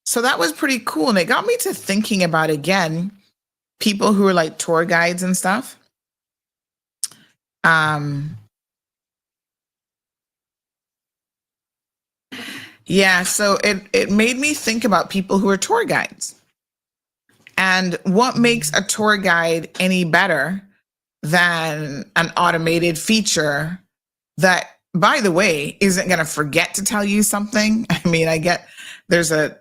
So that was pretty cool. And it got me to thinking about, again, people who are like tour guides and stuff. Yeah, so it made me think about people who are tour guides. And what makes a tour guide any better than an automated feature that, by the way, isn't going to forget to tell you something? I mean, I get there's a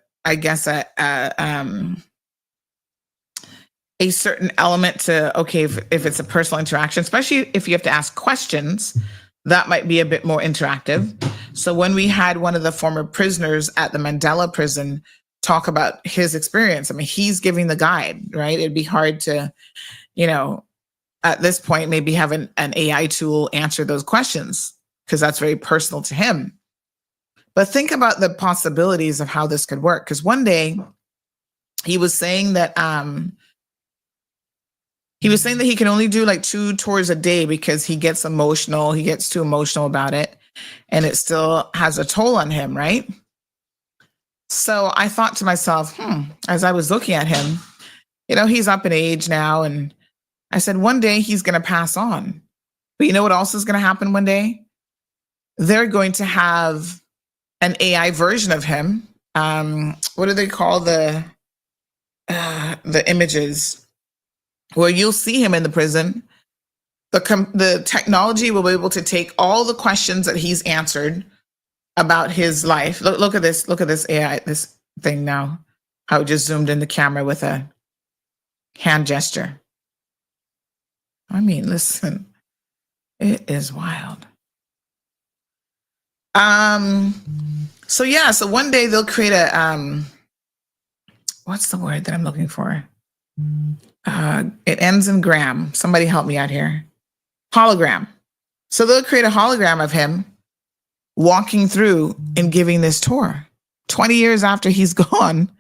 certain element to, okay, if it's a personal interaction, especially if you have to ask questions, that might be a bit more interactive. So when we had one of the former prisoners at the Mandela prison talk about his experience, I mean, he's giving the guide, right? It'd be hard to, at this point, maybe have an AI tool answer those questions because that's very personal to him. But think about the possibilities of how this could work. Because one day he was saying that he can only do like 2 tours a day because he gets emotional. He gets too emotional about it. And it still has a toll on him, right? So I thought to myself, as I was looking at him, he's up in age now. And I said, one day he's going to pass on. But you know what else is going to happen one day? They're going to have an AI version of him. What do they call the images? Where you'll see him in the prison. The technology will be able to take all the questions that he's answered about his life. Look at this. Look at this AI, this thing now. How it just zoomed in the camera with a hand gesture. I mean, listen, it is wild. So one day they'll create a what's the word that I'm looking for? It ends in gram. Somebody help me out here. Hologram. So they'll create a hologram of him walking through and giving this tour. 20 years after he's gone,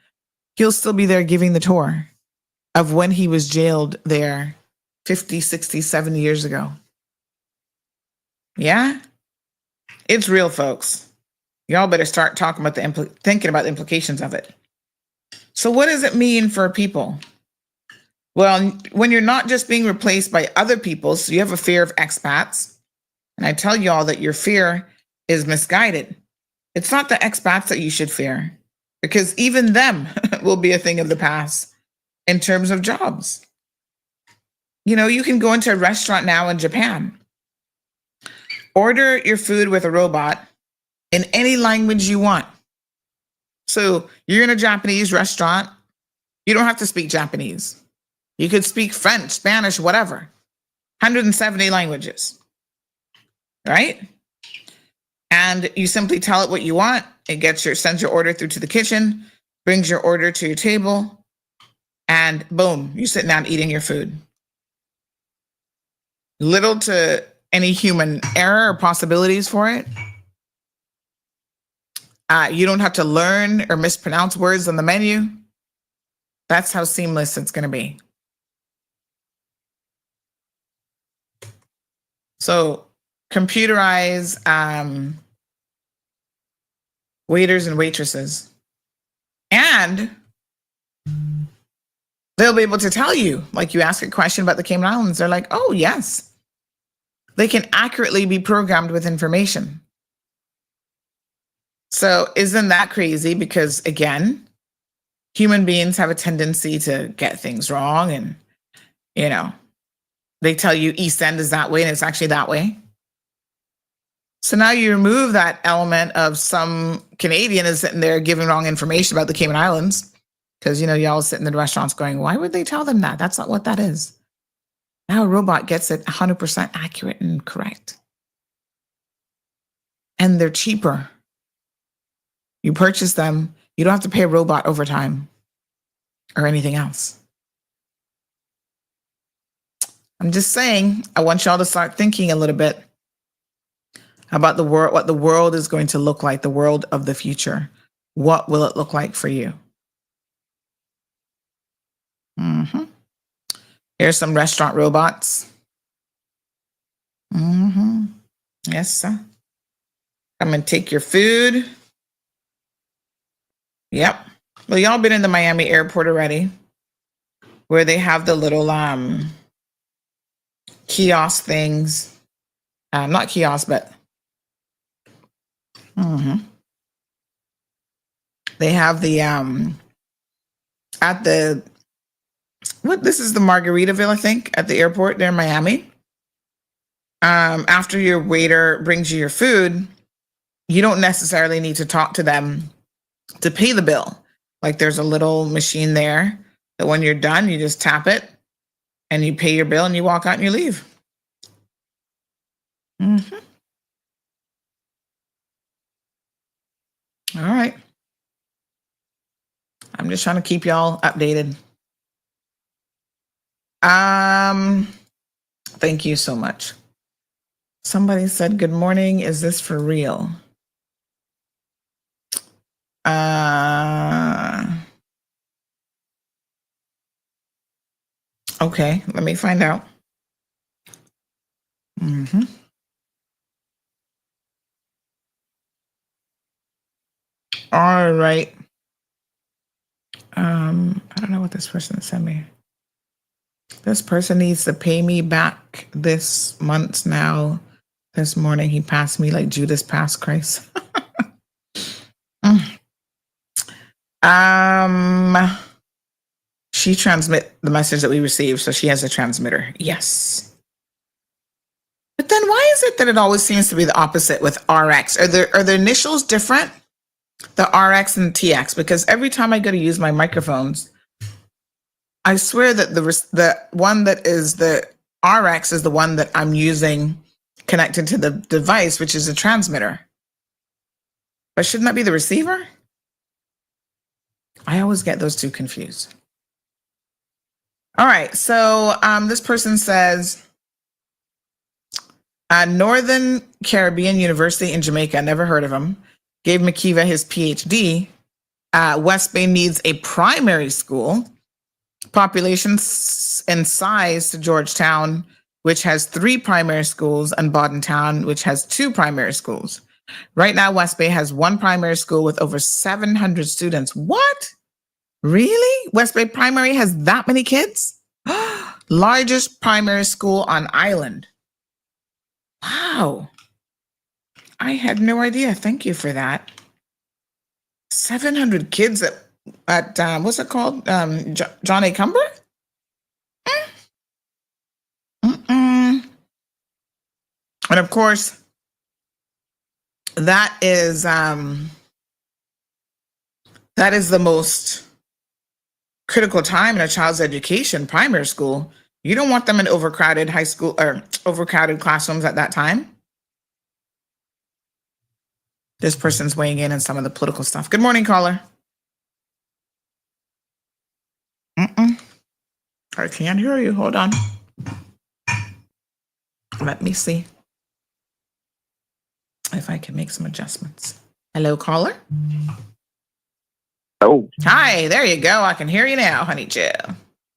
he'll still be there giving the tour of when he was jailed there 50, 60, 70 years ago. Yeah? It's real, folks. Y'all better start talking about thinking about the implications of it. So what does it mean for people? Well, when you're not just being replaced by other people, so you have a fear of expats, and I tell you all that your fear is misguided. It's not the expats that you should fear, because even them will be a thing of the past in terms of jobs. You can go into a restaurant now in Japan, order your food with a robot in any language you want. So you're in a Japanese restaurant, you don't have to speak Japanese. You could speak French, Spanish, whatever. 170 languages, right? And you simply tell it what you want. It sends your order through to the kitchen, brings your order to your table, and boom, you're sitting down eating your food. Little to any human error or possibilities for it. You don't have to learn or mispronounce words on the menu. That's how seamless it's going to be. So computerize waiters and waitresses. And they'll be able to tell you, like you ask a question about the Cayman Islands, they're like, oh, yes. They can accurately be programmed with information. So isn't that crazy? Because again, human beings have a tendency to get things wrong and, they tell you East End is that way, and it's actually that way. So now you remove that element of some Canadian is sitting there giving wrong information about the Cayman Islands. Because, y'all sit in the restaurants going, why would they tell them that? That's not what that is. Now a robot gets it 100% accurate and correct. And they're cheaper. You purchase them, you don't have to pay a robot overtime or anything else. I'm just saying, I want y'all to start thinking a little bit about the world, what the world is going to look like, the world of the future. What will it look like for you? Here's some restaurant robots. Yes, sir. Come and take your food. Yep. Well, y'all been in the Miami airport already, where they have the little kiosk things. Not kiosk, but they have the at the this is the Margaritaville, I think, at the airport there in Miami. After your waiter brings you your food, you don't necessarily need to talk to them to pay the bill. Like there's a little machine there that when you're done, you just tap it and you pay your bill and you walk out and you leave. All right. I'm just trying to keep y'all updated. Thank you so much. Somebody said, good morning. Is this for real? Okay, let me find out. All right. I don't know what this person sent me. This person needs to pay me back this month now. This morning he passed me like Judas passed Christ. She transmit the message that we received, so she has a transmitter. Yes. But then why is it that it always seems to be the opposite with RX? Are the initials different? The RX and TX? Because every time I go to use my microphones, I swear that the one that is the RX is the one that I'm using connected to the device, which is a transmitter. But shouldn't that be the receiver? I always get those two confused. All right, so this person says, Northern Caribbean University in Jamaica, never heard of him, gave Makiva his PhD. West Bay needs a primary school. Population and size to Georgetown, which has 3 primary schools, and Bordentown, which has 2 primary schools. Right now, West Bay has 1 primary school with over 700 students. What? Really? West Bay Primary has that many kids? Largest primary school on island. Wow. I had no idea. Thank you for that. 700 kids at what's it called? John A. Cumber? And of course, that is the most critical time in a child's education, primary school. You don't want them in overcrowded high school or overcrowded classrooms at that time. This person's weighing in on some of the political stuff. Good morning, caller. I can't hear you. Hold on. Let me see if I can make some adjustments. Hello, caller. Oh. Hi, there you go. I can hear you now, honey Jill.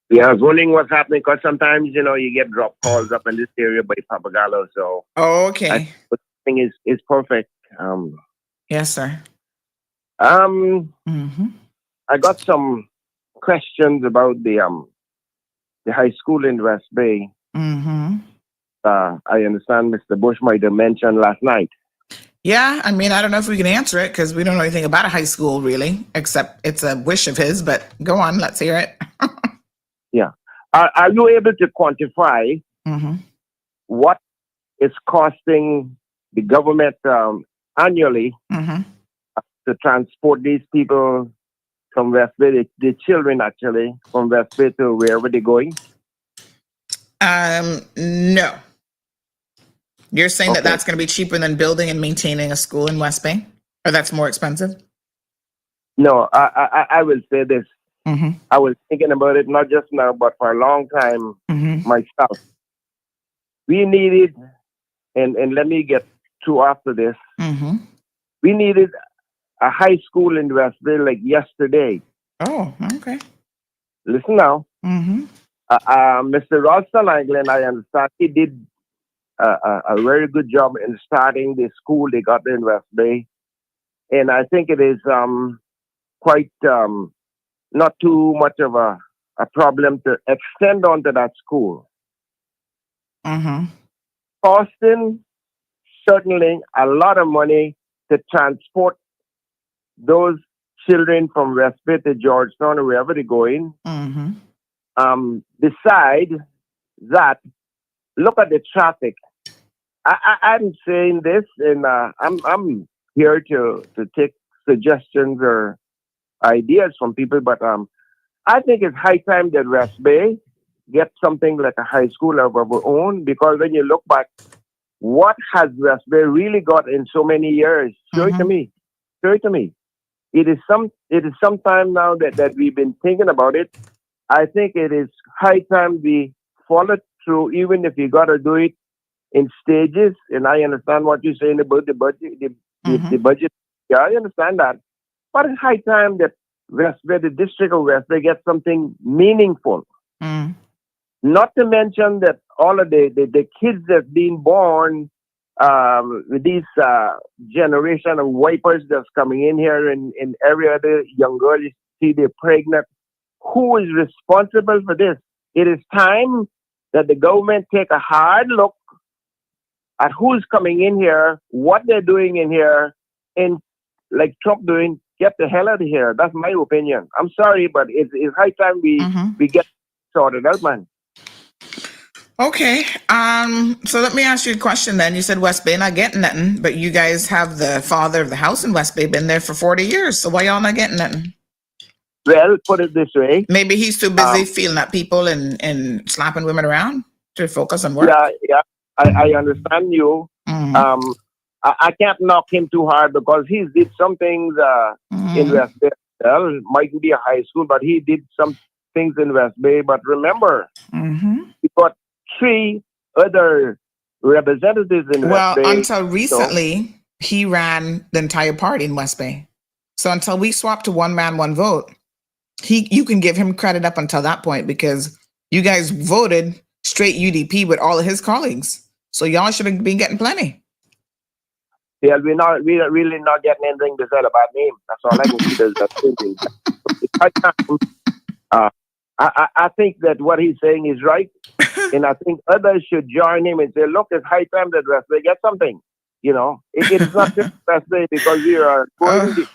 Yeah, I was wondering what's happening because sometimes, you get drop calls up in this area by Papagallo. So, okay. The thing is perfect. Yes, sir. I got some questions about the high school in West Bay. I understand Mr. Bush might have mentioned last night. Yeah, I mean, I don't know if we can answer it because we don't know anything about a high school, really, except it's a wish of his, but go on, let's hear it. Yeah. Are you able to quantify what it's costing the government annually to transport these people from West Bay, the children actually from West Bay to wherever they're going? No. You're saying Okay. that that's going to be cheaper than building and maintaining a school in West Bay? Or that's more expensive? No, I will say this. Mm-hmm. I was thinking about it not just now, but for a long time myself. We needed, and let me get through after this. We needed a high school in West Bay like yesterday. Oh, okay. Listen now. Mr. Ralston Anglin, I understand he did a very good job in starting the school they got in West Bay. And I think it is quite not too much of a problem to extend onto that school. Costing certainly a lot of money to transport those children from West Bay to Georgetown or wherever they're going. Beside that, look at the traffic. I'm saying this, and I'm here to take suggestions or ideas from people, but I think it's high time that West Bay get something like a high school of our own, because when you look back, what has West Bay really got in so many years? Show it to me. Show it to me. It is some time now that we've been thinking about it. I think it is high time we follow through, even if you got to do it in stages. And I understand what you're saying about the budget. The budget. Yeah, I understand that. But it's high time that West Bay, the district of West Bay, gets something meaningful. Not to mention that all of the kids that's been born with these generation of wipers that's coming in here, in every other young girl you see they're pregnant. Who is responsible for this? It is time that the government take a hard look at who's coming in here, what they're doing in here, and like Trump doing, get the hell out of here. That's my opinion. I'm sorry, but it's high time we get sorted out, man. Okay. So let me ask you a question then. You said West Bay not getting nothing, but you guys have the father of the house in West Bay been there for 40 years. So why y'all not getting nothing? Well, put it this way. Maybe he's too busy feeling at people and slapping women around to focus on work. Yeah. I understand you. I can't knock him too hard because he did some things in West Bay. Well, mightn't be a high school, but he did some things in West Bay. But remember, he got 3 other representatives in West Bay. Well, until recently, he ran the entire party in West Bay. So until we swapped to one man, one vote, you can give him credit up until that point, because you guys voted straight UDP with all of his colleagues. So y'all should have been getting plenty. Yeah, we're really not getting anything to say about him. That's all I can see. I think that what he's saying is right. And I think others should join him and say, look, it's high time that West Bay get something. You know, it's not just West Bay, because we are growing the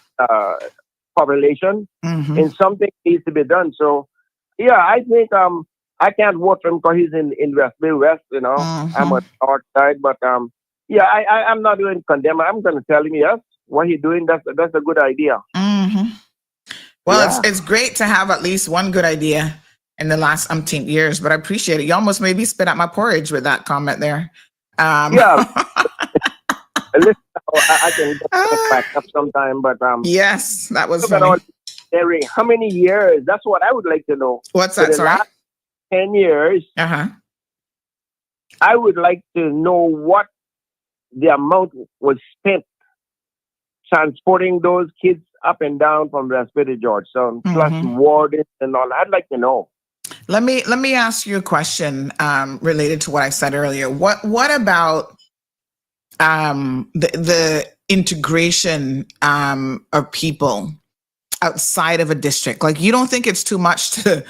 population and something needs to be done. So, yeah, I think I can't vote for him because he's in West Bay West, you know. I'm on the north side, but yeah, I'm not going to condemn him. I'm going to tell him, yes, what he's doing, that's a good idea. Well, it's great to have at least one good idea in the last umpteen years, but I appreciate it. You almost made me spit out my porridge with that comment there. Yeah. Listen, I can get back up sometime, but yes, that was funny. How many years? That's what I would like to know. What's that, sorry? Last 10 years, I would like to know what the amount was spent transporting those kids up and down from West Bay to Georgetown, plus wardens and all. I'd like to know. Let me ask you a question related to what I said earlier. What about the integration of people outside of a district? Like, you don't think it's too much to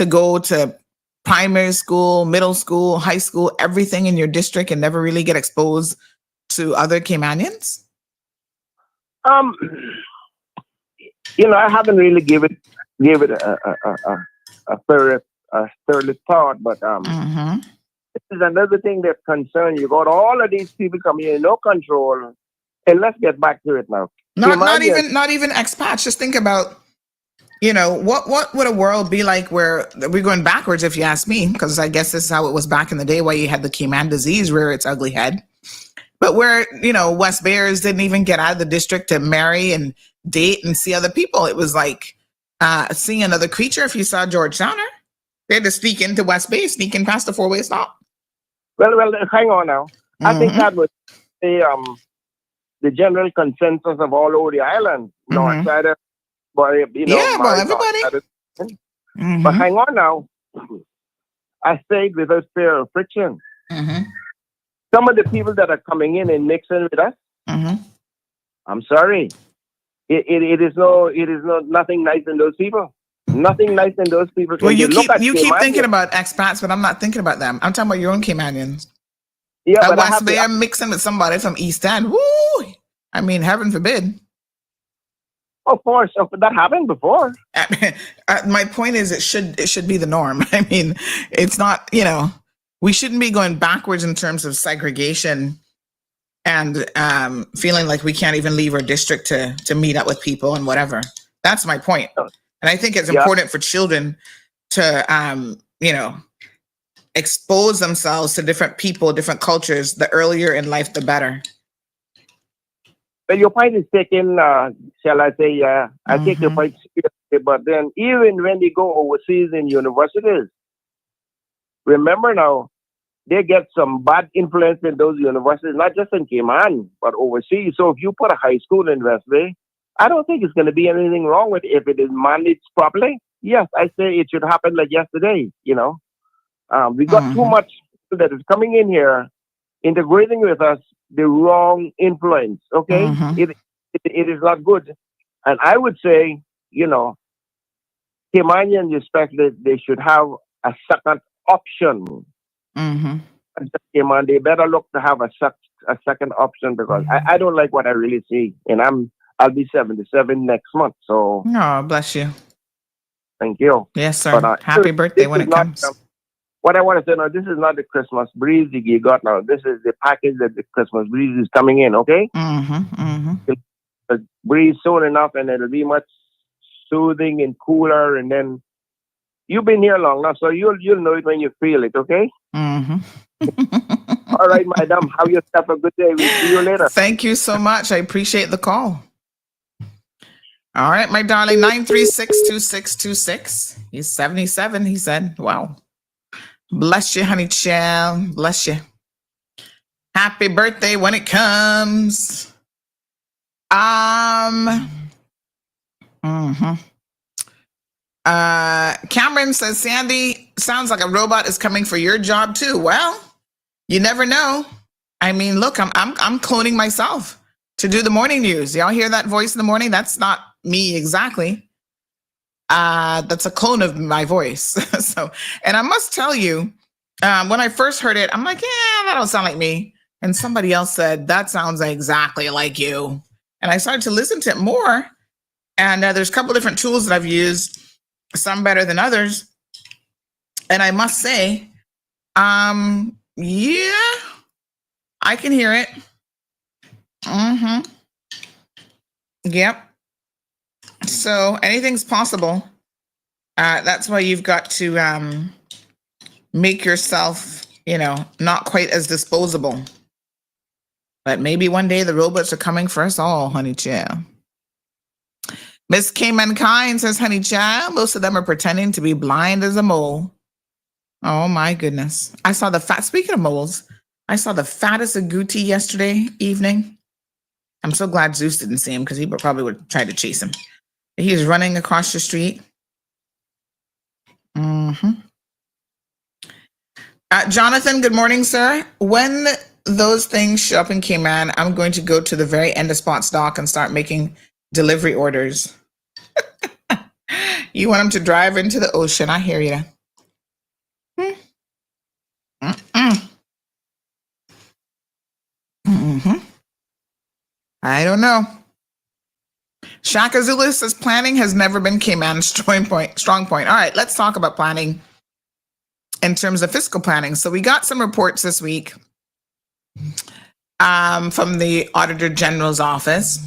go to primary school, middle school, high school, everything in your district and never really get exposed to other Caymanians? You know, I haven't really give it a thorough thought, but this is another thing that concerns you. Got all of these people coming in, no control, and let's get back to it now. Not even expats. Just think about what would a world be like where we're going backwards, if you ask me, because I guess this is how it was back in the day, where you had the Cayman disease rear its ugly head. But where, West Bayers didn't even get out of the district to marry and date and see other people. It was like seeing another creature if you saw George Towner. They had to sneak into West Bay, sneak in past the four-way stop. Well, hang on now. I think that was the general consensus of all over the island. North side, but everybody. But hang on now. I stayed without fear of friction. Some of the people that are coming in and mixing with us, I'm sorry. It is nothing nice in those people. Nothing nice in those people. Well, you keep thinking about expats, but I'm not thinking about them. I'm talking about your own Caymanians. Yeah, but West Bay, I'm mixing with somebody from East End. Woo! I mean, heaven forbid. Of course, that happened before. My point is, it should be the norm. I mean, it's not. We shouldn't be going backwards in terms of segregation and feeling like we can't even leave our district to meet up with people and whatever. That's my point. And I think it's important for children to, expose themselves to different people, different cultures. The earlier in life, the better. Well, your point is taken, shall I say, I take your point seriously, but then even when they go overseas in universities, remember now, they get some bad influence in those universities, not just in Cayman, but overseas. So if you put a high school in West Bay, I don't think it's going to be anything wrong with it if it is managed properly. Yes, I say it should happen like yesterday, We got too much that is coming in here, integrating with us, the wrong influence, okay? It is not good. And I would say, Caymanians especially, they should have a second option. Cayman, they better look to have a second option, because I don't like what I really see. And I'll be 77 next month, so... Oh, bless you. Thank you. Yes, sir. But, happy birthday when it comes. What I want to say now, this is not the Christmas breeze you got now. This is the package that the Christmas breeze is coming in, okay? The breeze soon enough, and it'll be much soothing and cooler, and then you've been here long enough, so you'll know it when you feel it, okay? All right, madam, have yourself a good day. We'll see you later. Thank you so much. I appreciate the call. All right, my darling, 936-2626. He's 77, he said. Wow. Bless you, honey child. Bless you. Happy birthday when it comes. Cameron says, Sandy, sounds like a robot is coming for your job too. Well, you never know. I mean, look, I'm cloning myself to do the morning news. Y'all hear that voice in the morning? That's not me exactly. That's a clone of my voice. So, and I must tell you, when I first heard it, I'm like, yeah, that don't sound like me. And somebody else said, that sounds exactly like you. And I started to listen to it more. And there's a couple different tools that I've used, some better than others. And I must say, yeah, I can hear it. Yep. So anything's possible. That's why you've got to make yourself, not quite as disposable. But maybe one day the robots are coming for us all, honey child. Miss Cayman Kind says, honey child, most of them are pretending to be blind as a mole. Oh my goodness. Speaking of moles, I saw the fattest agouti yesterday evening. I'm so glad Zeus didn't see him, because he probably would try to chase him. He was running across the street. Jonathan, good morning, sir. When those things show up in Cayman, I'm going to go to the very end of Spots Dock and start making delivery orders. You want them to drive into the ocean. I hear you. I don't know. Shaka Zulu says planning has never been Cayman's strong point. All right, let's talk about planning in terms of fiscal planning. So we got some reports this week from the Auditor General's office.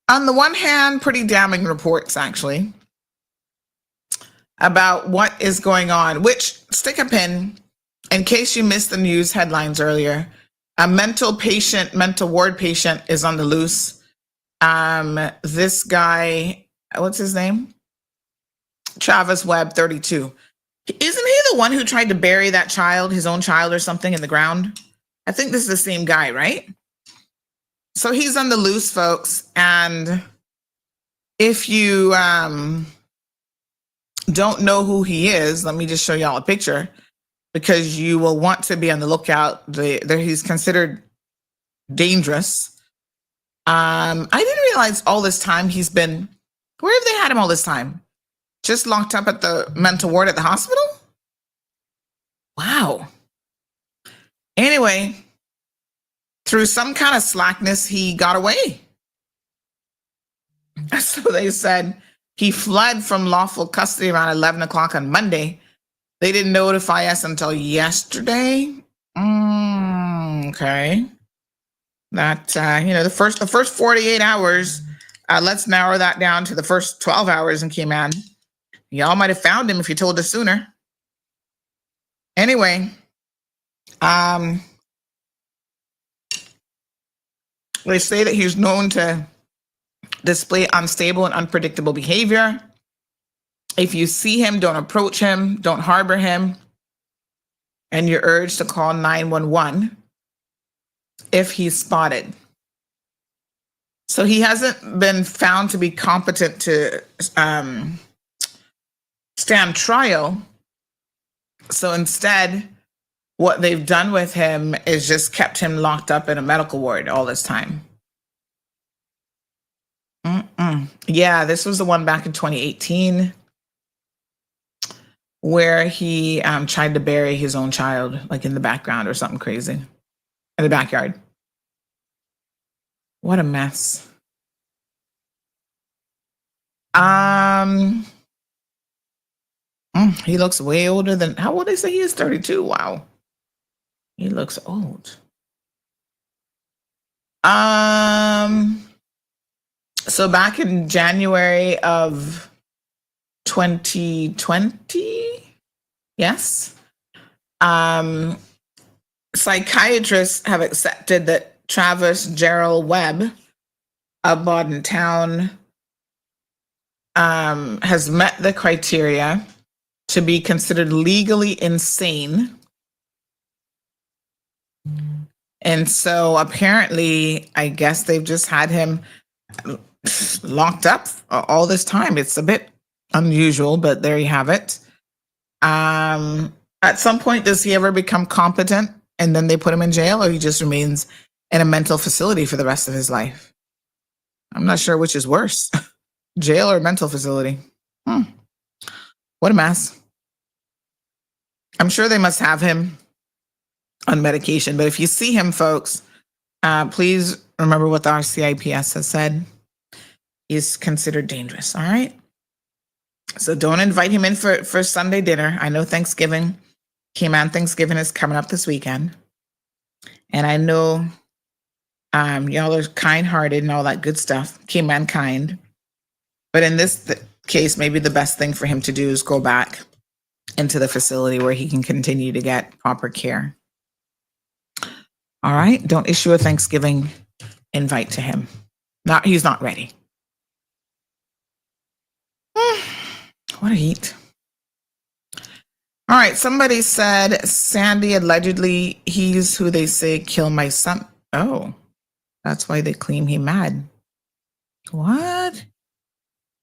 On the one hand, pretty damning reports, actually, about what is going on, which, stick a pin, in case you missed the news headlines earlier, a mental ward patient is on the loose. This guy, what's his name? Travis Webb, 32. Isn't he the one who tried to bury that child, his own child or something, in the ground? I think this is the same guy, right? So he's on the loose, folks. And if you don't know who he is, let me just show y'all a picture, because you will want to be on the lookout. He's considered dangerous. I didn't realize all this time he's been, where have they had him all this time? Just locked up at the mental ward at the hospital? Wow. Anyway, through some kind of slackness, he got away. So they said he fled from lawful custody around 11 o'clock on Monday. They didn't notify us until yesterday. Okay. That, the first 48 hours, let's narrow that down to the first 12 hours in Cayman. Y'all might have found him if you told us sooner. Anyway, they say that he's known to display unstable and unpredictable behavior. If you see him, don't approach him, don't harbor him, and you're urged to call 911 if he's spotted. So he hasn't been found to be competent to stand trial. So instead, what they've done with him is just kept him locked up in a medical ward all this time. Yeah, this was the one back in 2018 where he tried to bury his own child, like in the background or something crazy, in the backyard. What a mess. He looks way older than, how old they say he is? 32. Wow. He looks old. So back in January of 2020, yes, psychiatrists have accepted that Travis Gerald Webb of Bodden Town has met the criteria to be considered legally insane. And so apparently, I guess they've just had him locked up all this time. It's a bit unusual, but there you have it. At some point, does he ever become competent and then they put him in jail, or he just remains in a mental facility for the rest of his life? I'm not sure which is worse, jail or mental facility. What a mess. I'm sure they must have him on medication, but if you see him, folks, please remember what the RCIPS has said. He's considered dangerous, all right? So don't invite him in for Sunday dinner. I know Thanksgiving, Cayman Thanksgiving is coming up this weekend. And I know y'all are kind-hearted and all that good stuff, Cayman kind. But in this case, maybe the best thing for him to do is go back into the facility where he can continue to get proper care. All right, don't issue a Thanksgiving invite to him. He's not ready. What a heat. All right, somebody said Sandy allegedly, he's who they say killed my son. Oh, that's why they claim he mad. What?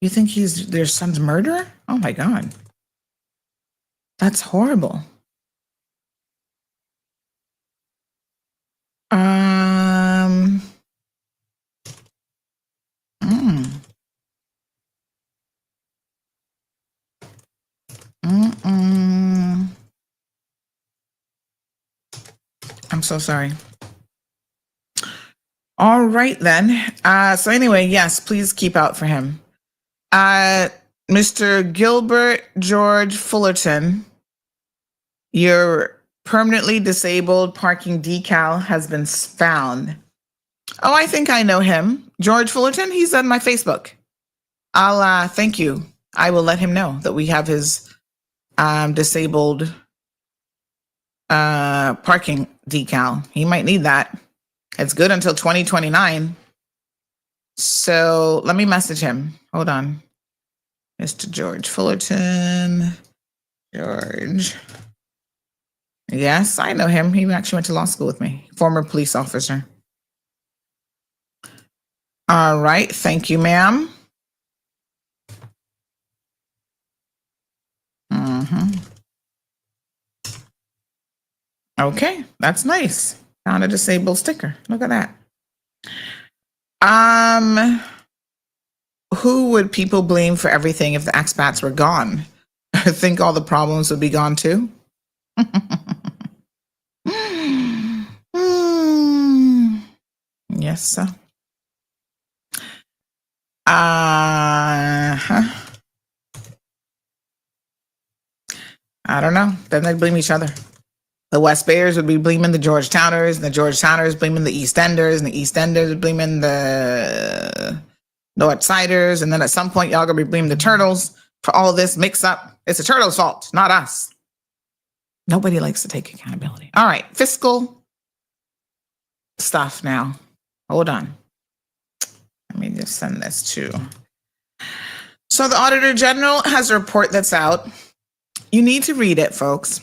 You think he's their son's murderer? Oh my God. That's horrible. I'm so sorry. All right, then. So anyway, yes, please keep out for him. Mr. Gilbert George Fullerton, your permanently disabled parking decal has been found. Oh, I think I know him. George Fullerton, he's on my Facebook. I'll thank you. I will let him know that we have his disabled parking decal. He might need that. It's good until 2029. So let me message him. Hold on. Mr. George Fullerton. George. Yes, I know him. He actually went to law school with me. Former police officer. All right. Thank you, ma'am. Okay, that's nice. Found a disabled sticker. Look at that. Who would people blame for everything if the expats were gone? I think all the problems would be gone too. Yes, sir. I don't know. Then they'd blame each other. The West Bayers would be blaming the Georgetowners, and the Georgetowners blaming the East Enders, and the East Enders would blaming the North Siders, and then at some point y'all gonna be blaming the Turtles for all this mix up. It's the Turtles' fault, not us. Nobody likes to take accountability. All right, fiscal stuff now. Hold on. Let me just send this to. So the Auditor General has a report that's out. You need to read it, folks.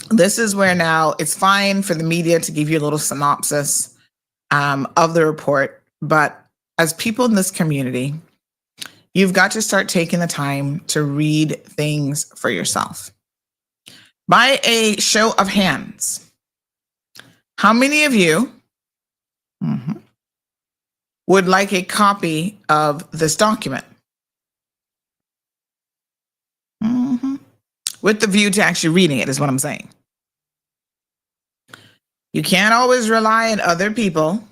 This is where now it's fine for the media to give you a little synopsis of the report. But as people in this community, you've got to start taking the time to read things for yourself. By a show of hands, how many of you would like a copy of this document? With the view to actually reading it is what I'm saying. You can't always rely on other people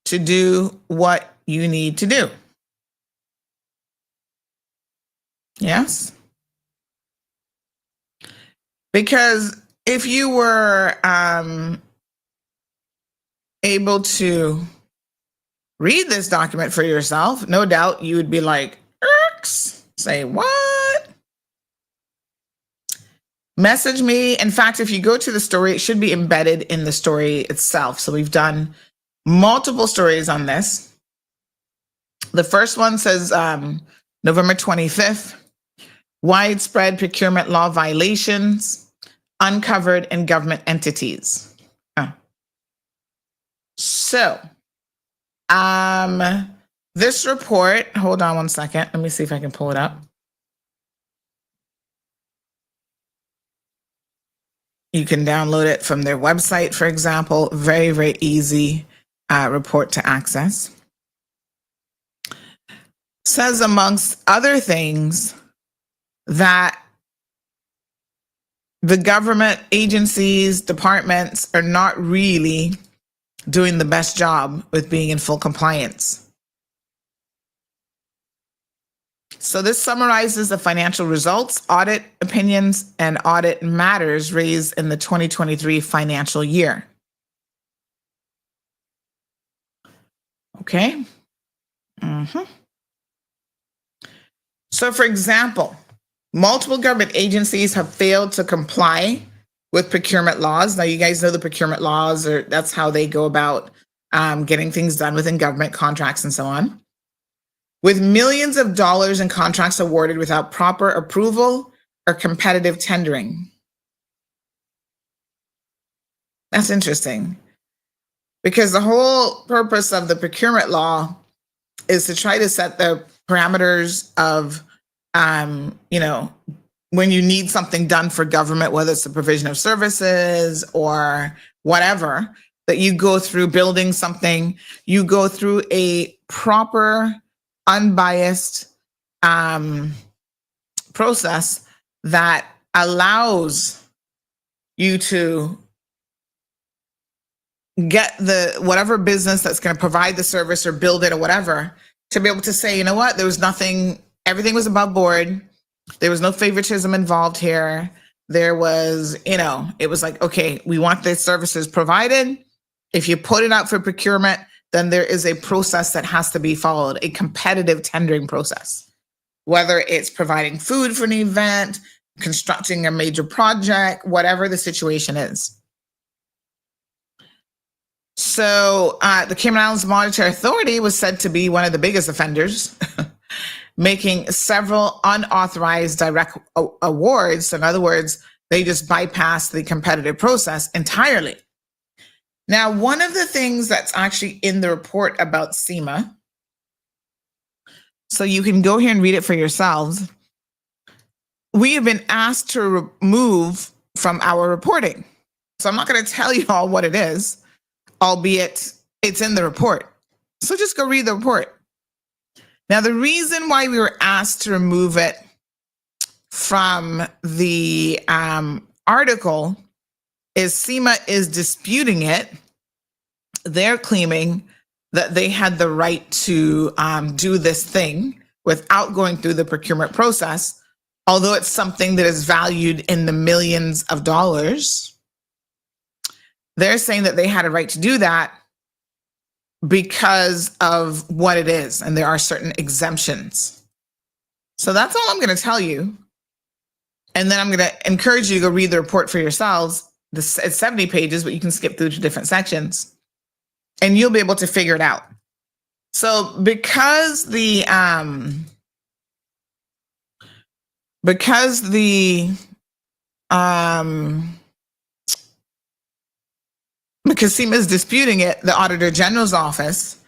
to do what you need to do. Yes? Because if you were able to read this document for yourself, no doubt you would be like, say what? Message me. In fact, if you go to the story, it should be embedded in the story itself. So we've done multiple stories on this. The first one says November 25th, widespread procurement law violations uncovered in government entities. So this report, hold on one second. Let me see if I can pull it up. You can download it from their website, for example. Very, very easy report to access. Says, amongst other things, that the government agencies, departments are not really doing the best job with being in full compliance. So this summarizes the financial results, audit opinions, and audit matters raised in the 2023 financial year. Okay. So for example, multiple government agencies have failed to comply with procurement laws. Now you guys know the procurement laws, or that's how they go about getting things done within government contracts and so on. With millions of dollars in contracts awarded without proper approval or competitive tendering. That's interesting. Because the whole purpose of the procurement law is to try to set the parameters of, when you need something done for government, whether it's the provision of services or whatever, that you go through building something, you go through a proper, unbiased process that allows you to get the whatever business that's going to provide the service or build it or whatever, to be able to say, you know what, there was nothing, everything was above board. There was no favoritism involved here. There was, it was like, okay, we want the services provided. If you put it out for procurement, then there is a process that has to be followed, a competitive tendering process, whether it's providing food for an event, constructing a major project, whatever the situation is. So the Cayman Islands Monetary Authority was said to be one of the biggest offenders, making several unauthorized direct awards. In other words, they just bypassed the competitive process entirely. Now, one of the things that's actually in the report about SEMA, so you can go here and read it for yourselves, we have been asked to remove from our reporting. So I'm not going to tell you all what it is, albeit it's in the report. So just go read the report. Now, the reason why we were asked to remove it from the article is SEMA is disputing it. They're claiming that they had the right to do this thing without going through the procurement process, although it's something that is valued in the millions of dollars. They're saying that they had a right to do that because of what it is, and there are certain exemptions. So that's all I'm going to tell you. And then I'm going to encourage you to go read the report for yourselves. It's 70 pages, but you can skip through to different sections, and you'll be able to figure it out. So because SEMA is disputing it, the Auditor General's office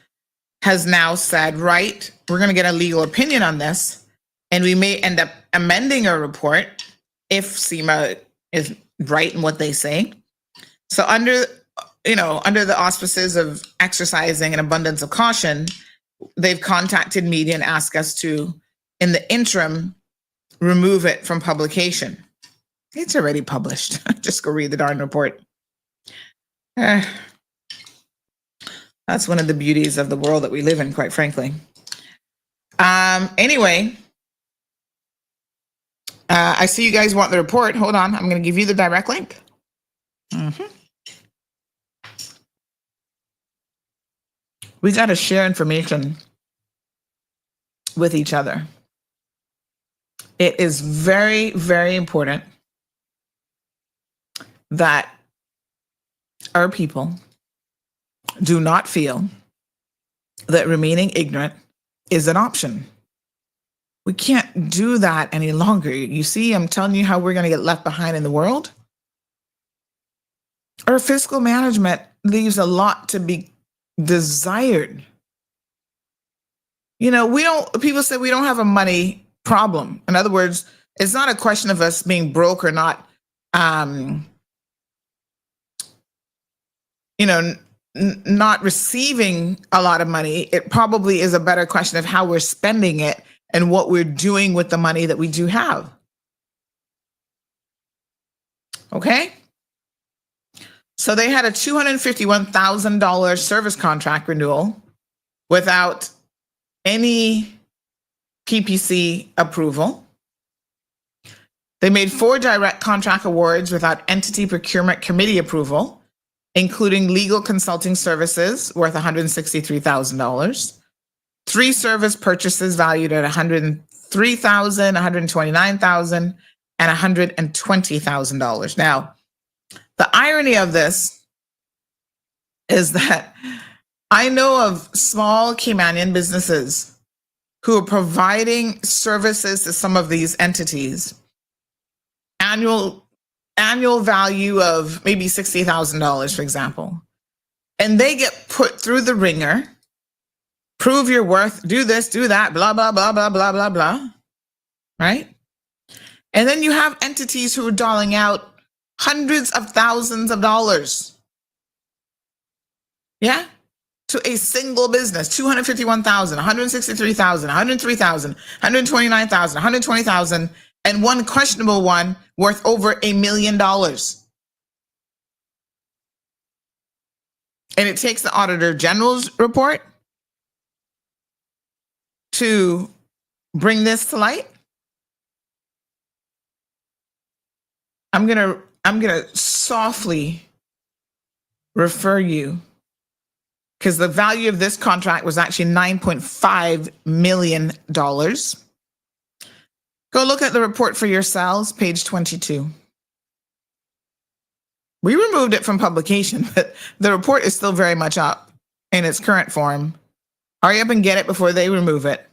has now said, right, we're going to get a legal opinion on this, and we may end up amending our report if SEMA is right in what they say. So under the auspices of exercising an abundance of caution, they've contacted media and asked us to, in the interim, remove it from publication. It's already published. Just go read the darn report. That's one of the beauties of the world that we live in, quite frankly. Anyway, I see you guys want the report. Hold on. I'm going to give you the direct link. We got to share information with each other. It is very, very important that our people do not feel that remaining ignorant is an option. We can't do that any longer. You see, I'm telling you how we're going to get left behind in the world. Our fiscal management leaves a lot to be desired. People say we don't have a money problem. In other words, it's not a question of us being broke or not, not receiving a lot of money. It probably is a better question of how we're spending it and what we're doing with the money that we do have. Okay? So they had a $251,000 service contract renewal without any PPC approval. They made 4 direct contract awards without entity procurement committee approval, including legal consulting services worth $163,000, 3 service purchases valued at $103,000, $129,000, and $120,000. Now, the irony of this is that I know of small Caymanian businesses who are providing services to some of these entities, annual value of maybe $60,000, for example. And they get put through the ringer, prove your worth, do this, do that, blah, blah, blah, blah, blah, blah, blah, right? And then you have entities who are doling out hundreds of thousands of dollars, to a single business, $251,000, $163,000, $103,000, $129,000, $120,000, and one questionable one worth over $1 million. And it takes the Auditor General's report to bring this to light. I'm gonna softly refer you because the value of this contract was actually $9.5 million. Go look at the report for yourselves, page 22. We removed it from publication, but the report is still very much up in its current form. Hurry up and get it before they remove it.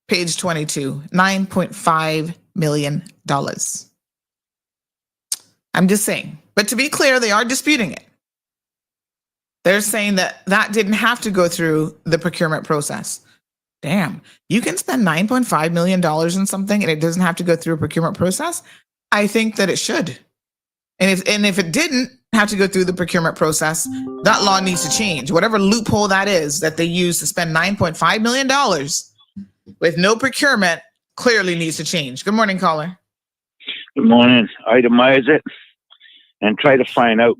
Page 22, $9.5 million. I'm just saying. But to be clear, they are disputing it. They're saying that that didn't have to go through the procurement process. Damn, you can spend $9.5 million on something and it doesn't have to go through a procurement process? I think that it should. And if it didn't have to go through the procurement process, that law needs to change. Whatever loophole that is that they use to spend $9.5 million with no procurement clearly needs to change. Good morning, caller. Good morning. Itemize it and try to find out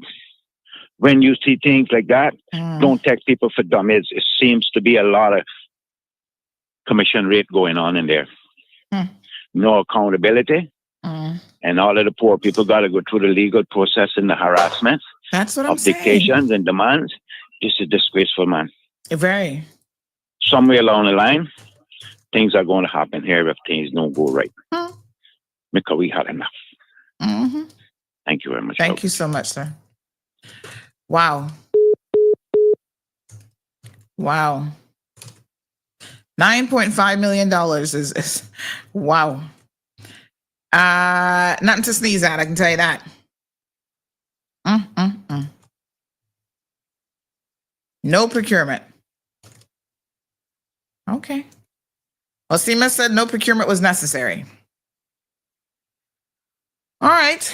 when you see things like that. Don't take people for dummies. It seems to be a lot of commission rate going on in there. No accountability. And all of the poor people got to go through the legal process and the harassment. That's what I'm of saying. Dictations and demands. This is disgraceful, man. Very. Somewhere along the line, things are going to happen here if things don't go right. Because we had enough. Thank you very much. Thank you so much, sir. Wow. Wow. $9.5 million is wow. Nothing to sneeze at, I can tell you that. No procurement. Okay. Well, SEMA said no procurement was necessary. All right.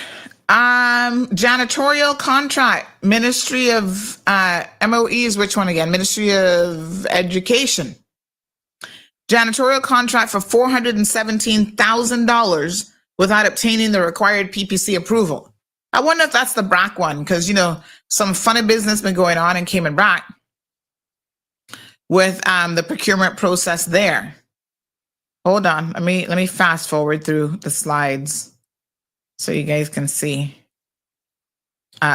Janitorial contract, Ministry of MOEs, which one again? Ministry of Education. Janitorial contract for $417,000 without obtaining the required PPC approval. I wonder if that's the BRAC one, because, you know, some funny business been going on in Cayman BRAC with the procurement process there. Hold on, let me fast forward through the slides so you guys can see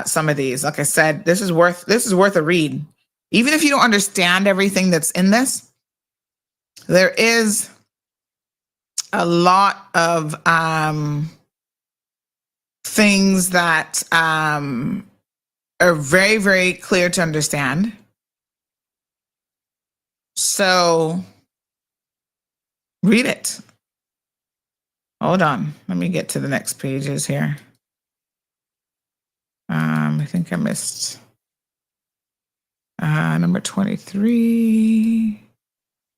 some of these. Like I said, this is worth a read. Even if you don't understand everything that's in this, there is a lot of things that are very, very clear to understand. So read it. Hold on. Let me get to the next pages here. I think I missed number 23.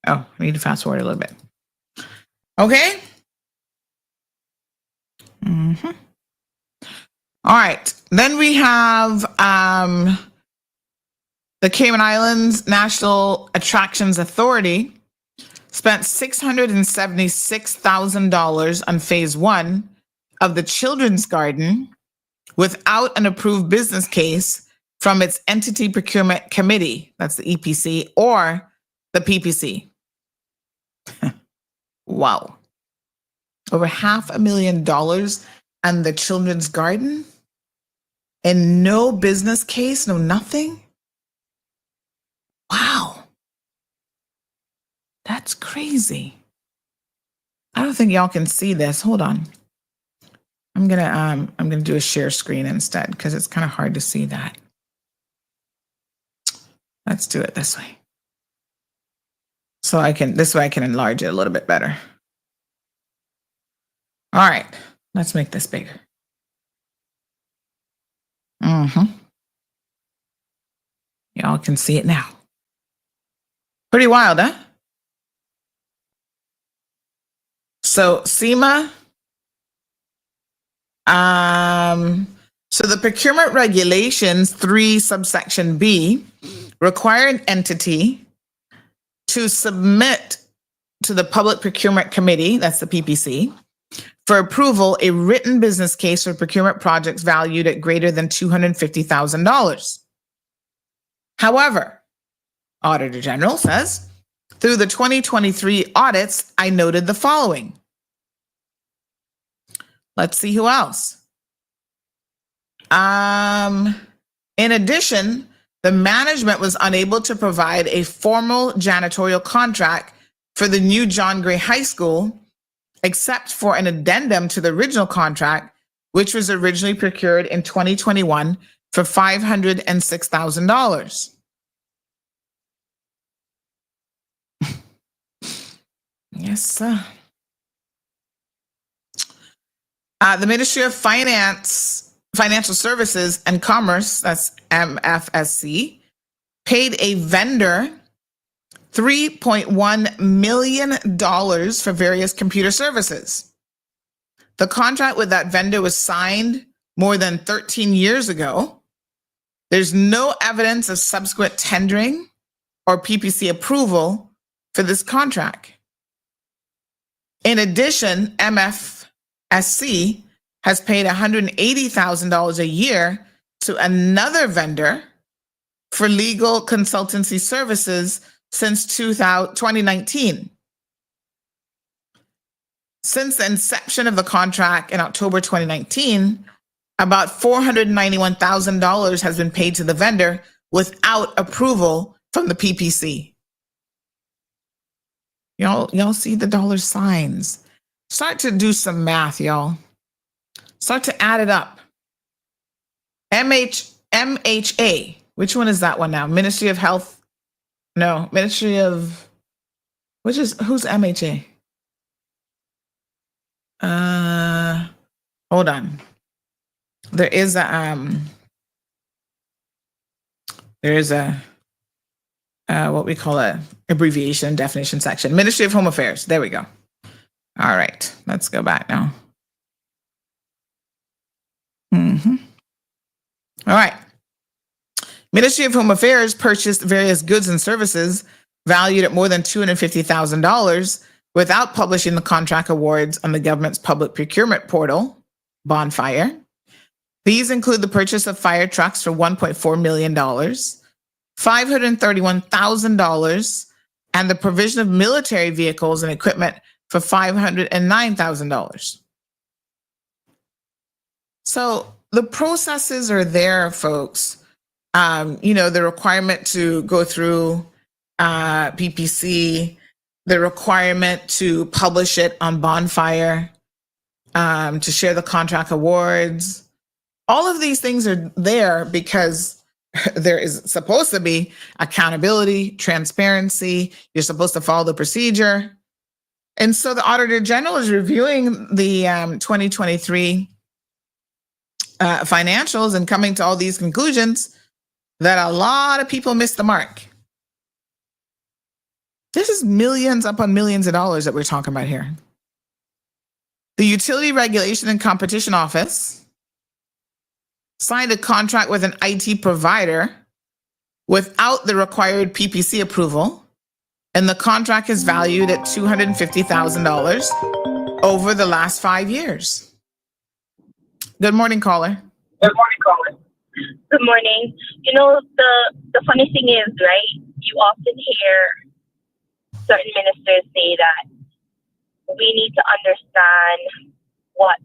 Oh, I need to fast forward a little bit. Okay. All right. Then we have the Cayman Islands National Attractions Authority spent $676,000 on phase 1 of the Children's Garden without an approved business case from its entity procurement committee, that's the EPC, or the PPC. Wow. Over $500,000 on the Children's Garden and no business case, no nothing. Wow. That's crazy. I don't think y'all can see this. Hold on. I'm gonna do a share screen instead because it's kind of hard to see that. Let's do it this way. So this way I can enlarge it a little bit better. All right, let's make this bigger. Y'all can see it now. Pretty wild, huh? So SEMA, so the procurement regulations 3 subsection B require an entity to submit to the Public Procurement Committee, that's the PPC, for approval a written business case for procurement projects valued at greater than $250,000. However, Auditor General says, through the 2023 audits, I noted the following. Let's see who else. In addition, the management was unable to provide a formal janitorial contract for the new John Gray High School, except for an addendum to the original contract, which was originally procured in 2021 for $506,000. Yes, sir. The Ministry of Financial Services and Commerce, that's MFSC, paid a vendor $3.1 million for various computer services. The contract with that vendor was signed more than 13 years ago. There's no evidence of subsequent tendering or PPC approval for this contract. In addition, MFSC has paid $180,000 a year to another vendor for legal consultancy services since 2019. Since the inception of the contract in October 2019, about $491,000 has been paid to the vendor without approval from the PPC. Y'all see the dollar signs. Start to do some math, y'all. Start to add it up. MHA, which one is that one now? Ministry of Health? No, Ministry of, who's MHA? Hold on. There is a what we call a abbreviation definition section. Ministry of Home Affairs. There we go. All right, let's go back now. All right. Ministry of Home Affairs purchased various goods and services valued at more than $250,000 without publishing the contract awards on the government's public procurement portal, Bonfire. These include the purchase of fire trucks for $1.4 million, $531,000, and the provision of military vehicles and equipment for $509,000. So the processes are there, folks. The requirement to go through PPC, the requirement to publish it on Bonfire, to share the contract awards. All of these things are there because there is supposed to be accountability, transparency. You're supposed to follow the procedure. And so the Auditor General is reviewing the 2023 financials and coming to all these conclusions that a lot of people missed the mark. This is millions upon millions of dollars that we're talking about here. The Utility Regulation and Competition Office signed a contract with an IT provider without the required PPC approval, and the contract is valued at $250,000 over the last 5 years. Good morning, caller. Good morning, caller. Good morning. The funny thing is, right, you often hear certain ministers say that we need to understand what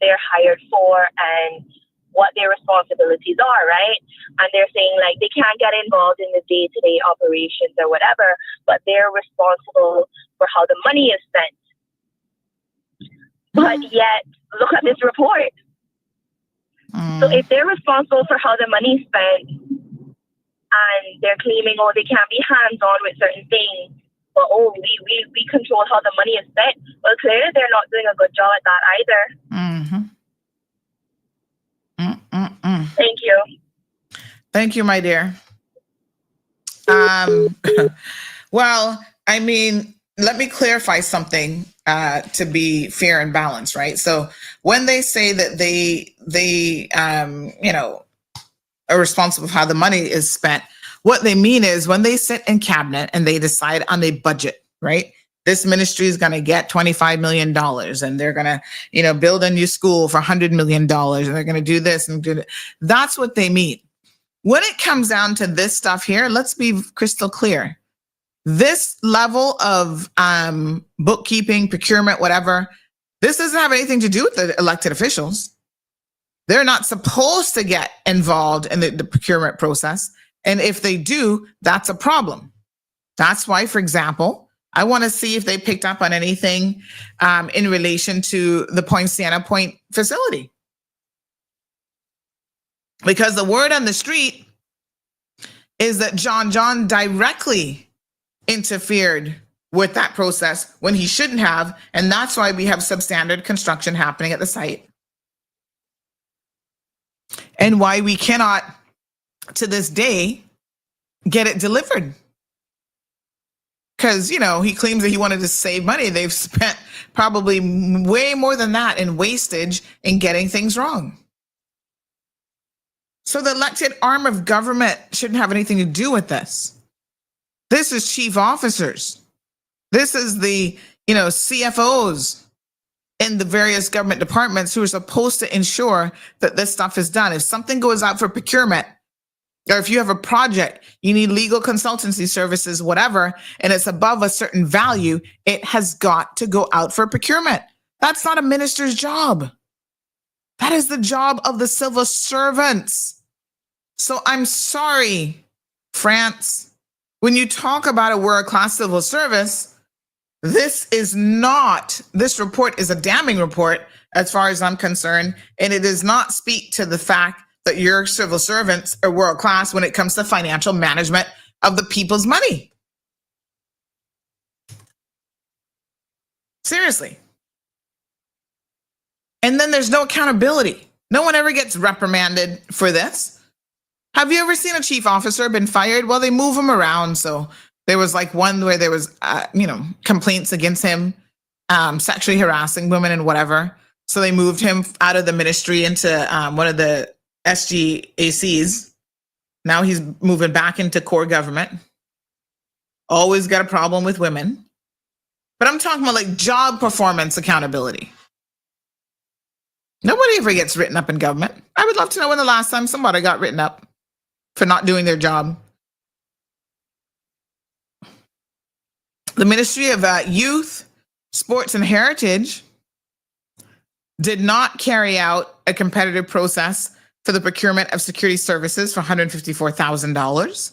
they're hired for and what their responsibilities are, right? And they're saying, like, they can't get involved in the day-to-day operations or whatever, but they're responsible for how the money is spent. But yet, look at this report. So if they're responsible for how the money is spent and they're claiming, they can't be hands-on with certain things, but we control how the money is spent, well, clearly they're not doing a good job at that either. Thank you. Thank you, my dear. Well, I mean, let me clarify something to be fair and balanced, right? So when they say that they are responsible for how the money is spent, what they mean is when they sit in cabinet and they decide on a budget, right? This ministry is going to get $25 million and they're going to, build a new school for $100 million and they're going to do this and do that. That's what they mean. When it comes down to this stuff here, let's be crystal clear. This level of bookkeeping, procurement, whatever, this doesn't have anything to do with the elected officials. They're not supposed to get involved in the procurement process. And if they do, that's a problem. That's why, for example, I want to see if they picked up on anything in relation to the Poinciana Point facility. Because the word on the street is that John directly interfered with that process when he shouldn't have. And that's why we have substandard construction happening at the site. And why we cannot, to this day, get it delivered. Because, you know, he claims that he wanted to save money. They've spent probably way more than that in wastage in getting things wrong. So the elected arm of government shouldn't have anything to do with this. This is chief officers. This is the, CFOs in the various government departments who are supposed to ensure that this stuff is done. If something goes out for procurement, or if you have a project, you need legal consultancy services, whatever, and it's above a certain value, it has got to go out for procurement. That's not a minister's job. That is the job of the civil servants. So I'm sorry, France, when you talk about a world-class civil service, this report is a damning report as far as I'm concerned, and it does not speak to the fact that your civil servants are world-class when it comes to financial management of the people's money. Seriously. And then there's no accountability. No one ever gets reprimanded for this. Have you ever seen a chief officer been fired? Well, they move him around. So there was like one where there was, complaints against him, sexually harassing women and whatever. So they moved him out of the ministry into one of the SGACs. Now he's moving back into core government. Always got a problem with women. But I'm talking about like job performance accountability. Nobody ever gets written up in government. I would love to know when the last time somebody got written up for not doing their job. The Ministry of Youth, Sports and Heritage did not carry out a competitive process for the procurement of security services for $154,000.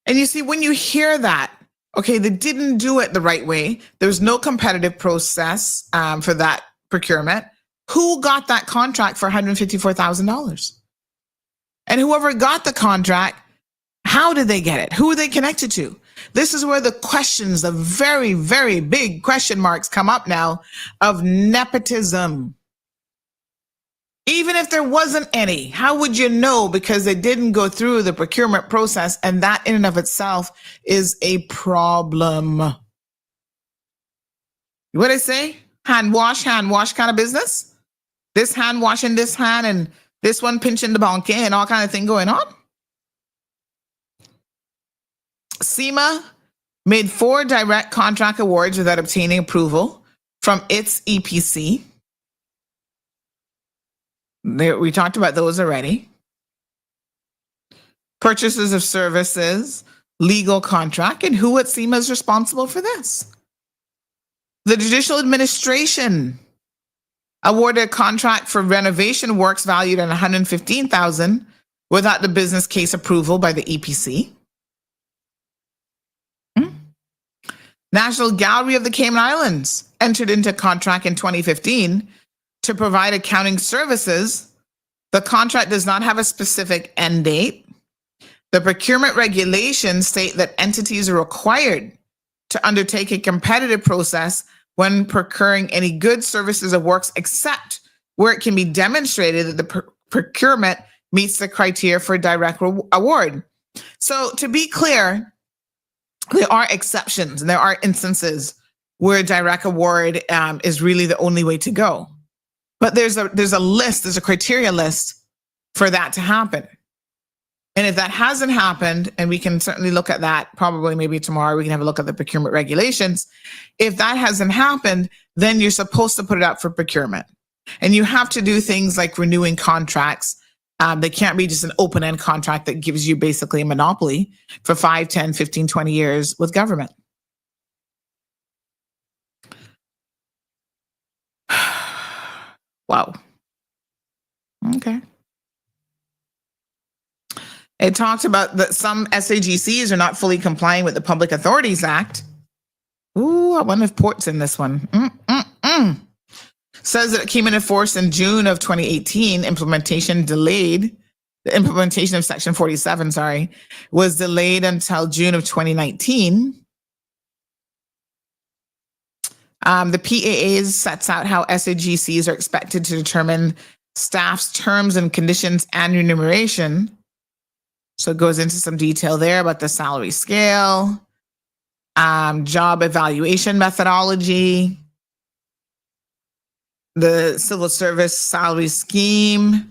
And you see, when you hear that, okay, they didn't do it the right way. There was no competitive process for that procurement. Who got that contract for $154,000? And whoever got the contract, how did they get it? Who are they connected to? This is where the questions, the very, very big question marks come up now of nepotism. Even if there wasn't any, how would you know? Because they didn't go through the procurement process, and that in and of itself is a problem. What I say? Hand wash kind of business? This hand washing this hand and this one pinching the donkey and all kind of thing going on? SEMA made 4 direct contract awards without obtaining approval from its EPC. We talked about those already. Purchases of services, legal contract, and who at SEMA is responsible for this? The Judicial Administration awarded a contract for renovation works valued at $115,000 without the business case approval by the EPC. National Gallery of the Cayman Islands entered into a contract in 2015 to provide accounting services. The contract does not have a specific end date. The procurement regulations state that entities are required to undertake a competitive process when procuring any goods, services, or works, except where it can be demonstrated that the procurement meets the criteria for direct award. So to be clear, there are exceptions and there are instances where direct award is really the only way to go. But there's a list, there's a criteria list for that to happen. And if that hasn't happened, and we can certainly look at that, probably maybe tomorrow, we can have a look at the procurement regulations. If that hasn't happened, then you're supposed to put it out for procurement. And you have to do things like renewing contracts. They can't be just an open-end contract that gives you basically a monopoly for 5, 10, 15, 20 years with government. Wow. Okay. It talked about that some SAGCs are not fully complying with the Public Authorities Act. Ooh, I wonder if Port's in this one. Says that it came into force in June of 2018. Implementation delayed. The implementation of Section 47, was delayed until June of 2019. The PAA sets out how SAGCs are expected to determine staff's terms and conditions and remuneration. So it goes into some detail there about the salary scale, job evaluation methodology, the civil service salary scheme.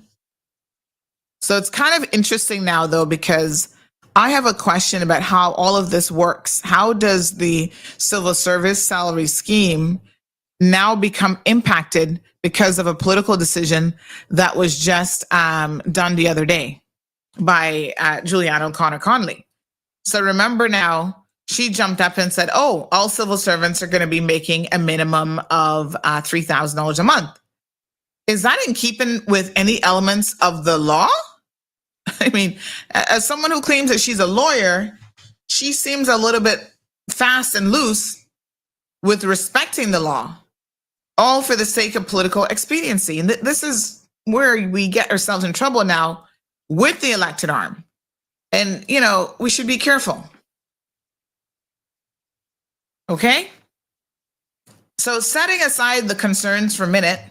So it's kind of interesting now, though, because I have a question about how all of this works. How does the civil service salary scheme now become impacted because of a political decision that was just done the other day by Julianne O'Connor Conley? So remember now, she jumped up and said, oh, all civil servants are going to be making a minimum of $3,000 a month. Is that in keeping with any elements of the law? I mean, as someone who claims that she's a lawyer, she seems a little bit fast and loose with respecting the law, all for the sake of political expediency. And this is where we get ourselves in trouble now with the elected arm. And, you know, we should be careful. Okay? So setting aside the concerns for a minute,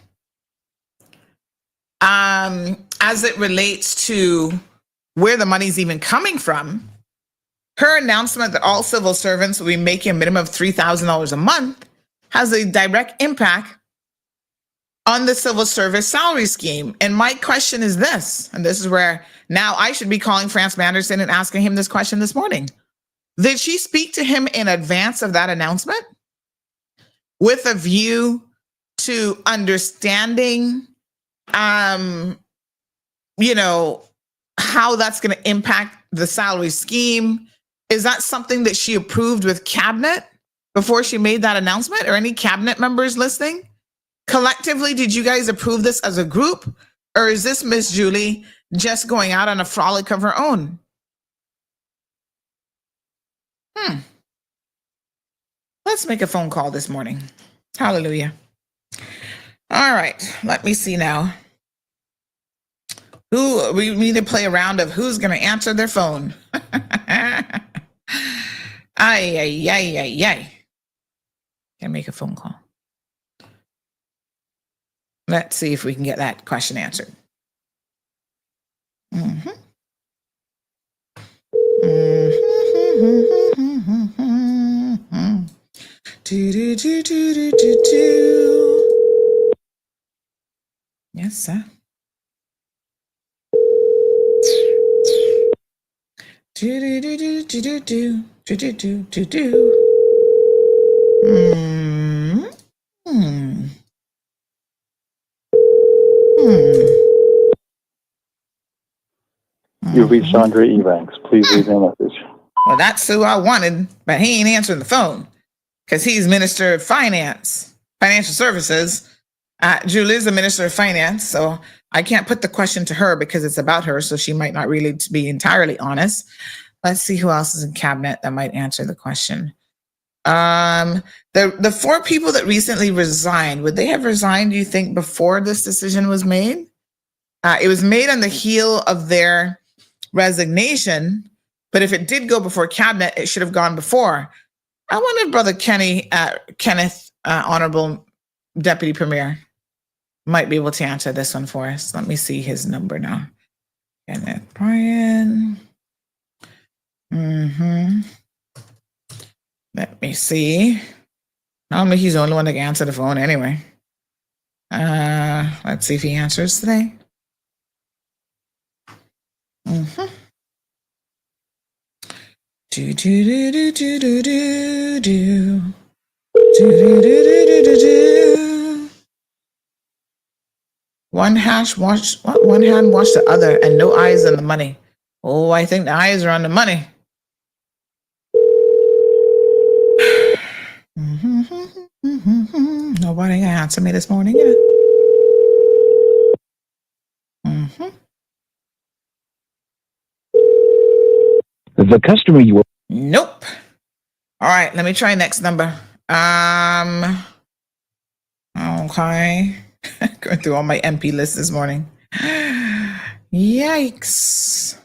as it relates to where the money's even coming from, her announcement that all civil servants will be making a minimum of $3,000 a month has a direct impact on the civil service salary scheme. And my question is this, and this is where now I should be calling France Manderson and asking him this question this morning. Did she speak to him in advance of that announcement with a view to understanding, you know, how that's going to impact the salary scheme? Is that something that she approved with cabinet before she made that announcement, or any cabinet members listening? Collectively, did you guys approve this as a group, or is this Miss Julie just going out on a frolic of her own? Let's make a phone call this morning. Hallelujah. All right, let me see now. We need to play a round of who's going to answer their phone. Ay. Can make a phone call. Let's see if we can get that question answered. Yes, sir. You've reached Andre Ebanks. Please leave a message. Well, that's who I wanted, but he ain't answering the phone because he's Minister of Finance, Financial Services. Julie's the Minister of Finance, so I can't put the question to her because it's about her, so she might not really be entirely honest. Let's see who else is in cabinet that might answer the question. The 4 people that recently resigned, would they have resigned, do you think, before this decision was made? It was made on the heel of their resignation, but if it did go before cabinet, it should have gone before. I wonder if Brother Kenneth, Honorable Deputy Premier, might be able to answer this one for us. Let me see his number now. Kenneth Bryan. Let me see. Normally he's the only one that can answer the phone anyway. Let's see if he answers today. One hand wash the other, and no eyes on the money. Oh, I think the eyes are on the money. Nobody can answer me this morning yet. The customer you are... Nope. All right, let me try next number. Okay. Going through all my MP lists this morning. Yikes.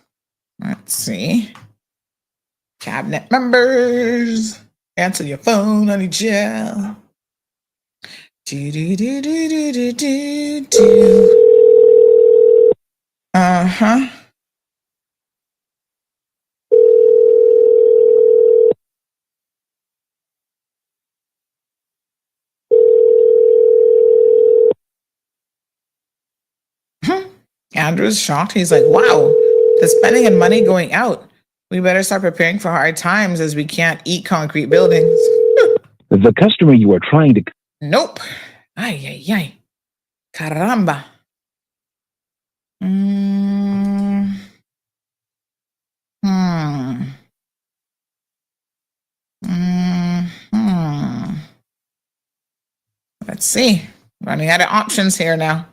Let's see. Cabinet members. Answer your phone, honey gel. Uh-huh. Andrew's shocked. He's like, wow, the spending and money going out. We better start preparing for hard times as we can't eat concrete buildings. The customer you are trying to... Nope. Ay, ay, ay. Caramba. Let's see. Running out of options here now.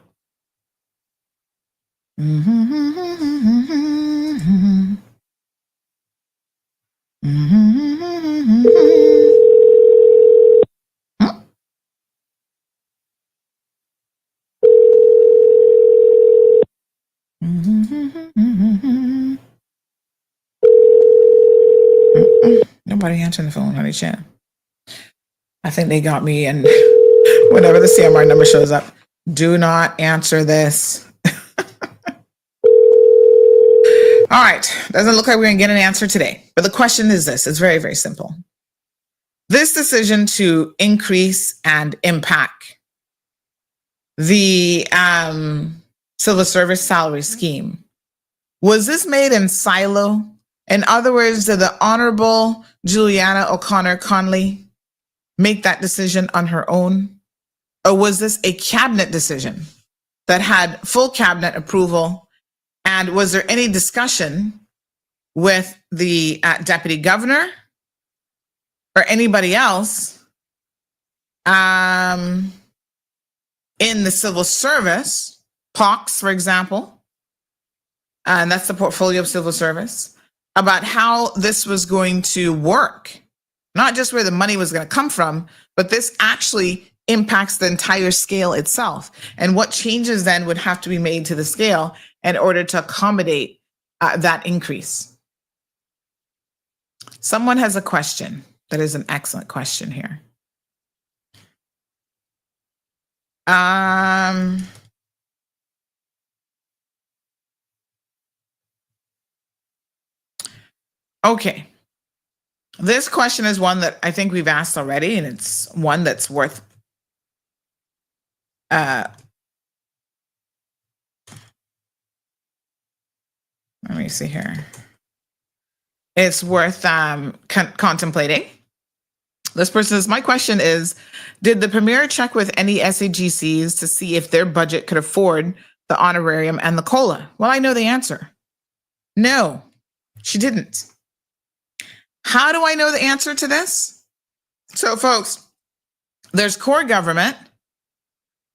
Nobody answering the phone, honey chat. I think they got me, and whenever the CMR number shows up, do not answer this. All right, doesn't look like we're gonna get an answer today, but the question is this, it's very, very simple. This decision to increase and impact the civil service salary scheme, was this made in silo? In other words, did the Honorable Juliana O'Connor Conley make that decision on her own? Or was this a cabinet decision that had full cabinet approval? And was there any discussion with the deputy governor or anybody else in the civil service, POX, for example, and that's the portfolio of civil service, about how this was going to work? Not just where the money was going to come from, but this actually impacts the entire scale itself. And what changes then would have to be made to the scale in order to accommodate that increase? Someone has a question. That is an excellent question here. Okay. This question is one that I think we've asked already, and it's one that's worth let me see here. It's worth contemplating. This person says, my question is, did the Premier check with any SAGCs to see if their budget could afford the honorarium and the COLA? Well, I know the answer. No, she didn't. How do I know the answer to this? So, folks, there's core government,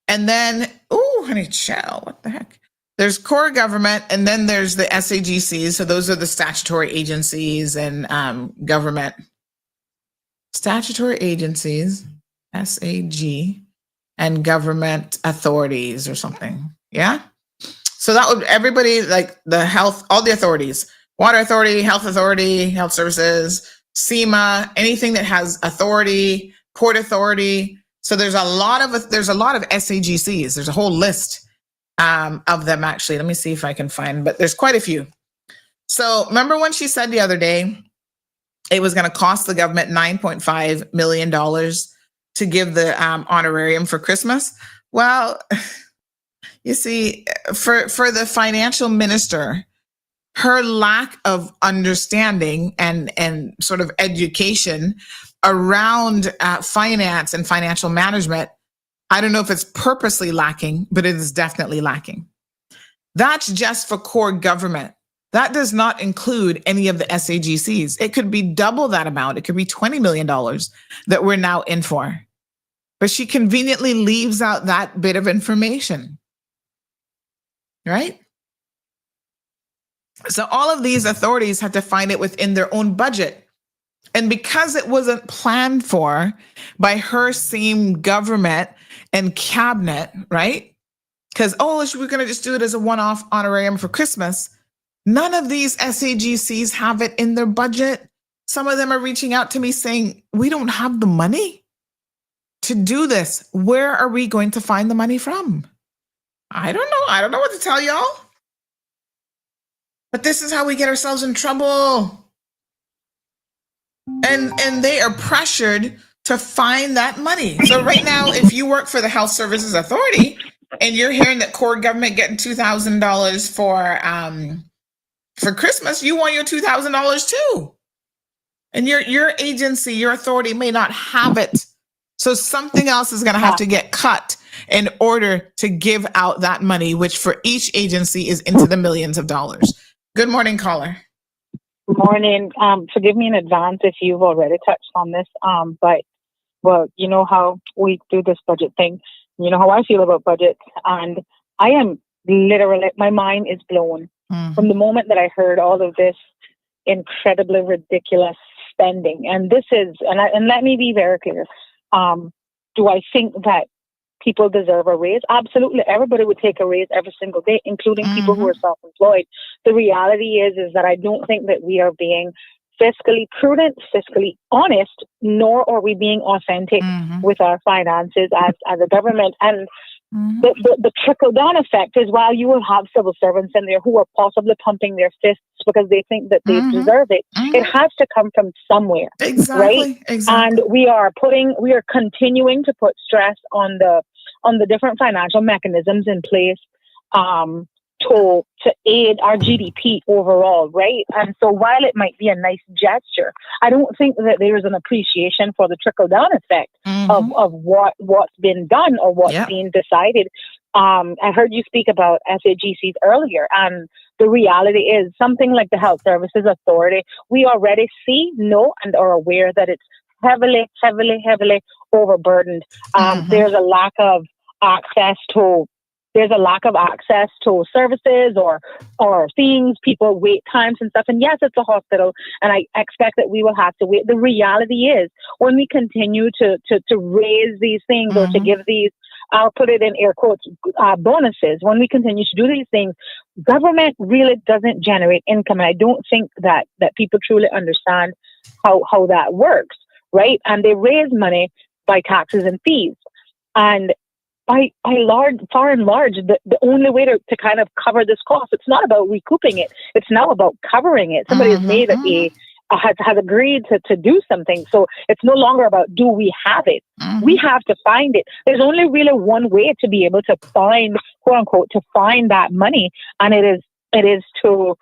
and then, oh, honey child, what the heck? There's core government, and then there's the SAGCs. So those are the statutory agencies and government. Statutory agencies, SAG, and government authorities or something. Yeah? So that would, everybody, like the health, all the authorities, Water Authority, Health Services, SEMA, anything that has authority, Port Authority. So there's a lot of SAGCs. There's a whole list of them, actually. Let me see if I can find, but there's quite a few. So remember when she said the other day, it was going to cost the government $9.5 million to give the honorarium for Christmas? Well, you see, for the financial minister, her lack of understanding and sort of education around finance and financial management, I don't know if it's purposely lacking, but it is definitely lacking. That's just for core government. That does not include any of the SAGCs. It could be double that amount. It could be $20 million that we're now in for. But she conveniently leaves out that bit of information, right? So all of these authorities had to find it within their own budget. And because it wasn't planned for by her same government and cabinet, right? Because, we're going to just do it as a one-off honorarium for Christmas. None of these SAGCs have it in their budget. Some of them are reaching out to me saying, we don't have the money to do this. Where are we going to find the money from? I don't know. I don't know what to tell y'all. But this is how we get ourselves in trouble. And they are pressured to find that money. So right now, if you work for the Health Services Authority and you're hearing that core government getting $2,000 for Christmas, you want your $2,000 too. And your agency, your authority may not have it. So something else is going to have to get cut in order to give out that money, which for each agency is into the millions of dollars. Good morning, caller. Good morning. Forgive me in advance if you've already touched on this. But you know how we do this budget thing. You know how I feel about budgets, and I am literally, my mind is blown from the moment that I heard all of this incredibly ridiculous spending. And this is, and let me be very clear. Do I think that people deserve a raise? Absolutely. Everybody would take a raise every single day, including people who are self-employed. The reality is that I don't think that we are being fiscally prudent, fiscally honest, nor are we being authentic with our finances as a government. And the trickle-down effect is, while you will have civil servants in there who are possibly pumping their fists because they think that they deserve it, it has to come from somewhere. Exactly. Right? Exactly. And we are continuing to put stress on the different financial mechanisms in place to aid our GDP overall, right? And so while it might be a nice gesture, I don't think that there is an appreciation for the trickle-down effect of what's been done or what's being decided. I heard you speak about SAGCs earlier, and the reality is something like the Health Services Authority, we already know and are aware that it's heavily overburdened. There's a lack of access to services or things, people wait times and stuff. And yes, it's a hospital, and I expect that we will have to wait. The reality is, when we continue to raise these things or to give these, I'll put it in air quotes, bonuses, when we continue to do these things, government really doesn't generate income. And I don't think that people truly understand how that works, right? And they raise money by taxes and fees. And far and large, the only way to kind of cover this cost, it's not about recouping it. It's now about covering it. Somebody has made has agreed to do something. So it's no longer about, do we have it? We have to find it. There's only really one way to be able to find, quote unquote, to find that money. And it is to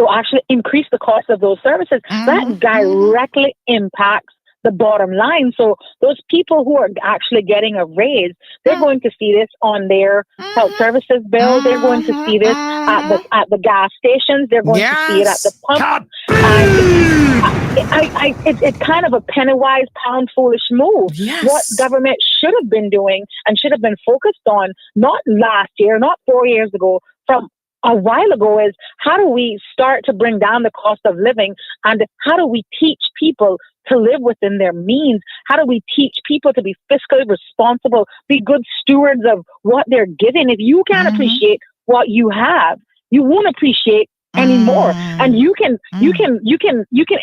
actually increase the cost of those services. That directly impacts the bottom line. So those people who are actually getting a raise, they're going to see this on their health services bill. They're going to see this at the gas stations. They're going to see it at the pump. It's kind of a penny-wise, pound-foolish move. What government should have been doing and should have been focused on, not last year, not 4 years ago, from a while ago, is how do we start to bring down the cost of living, and how do we teach people to live within their means? How do we teach people to be fiscally responsible, be good stewards of what they're given? If you can't appreciate what you have, you won't appreciate anymore. And you can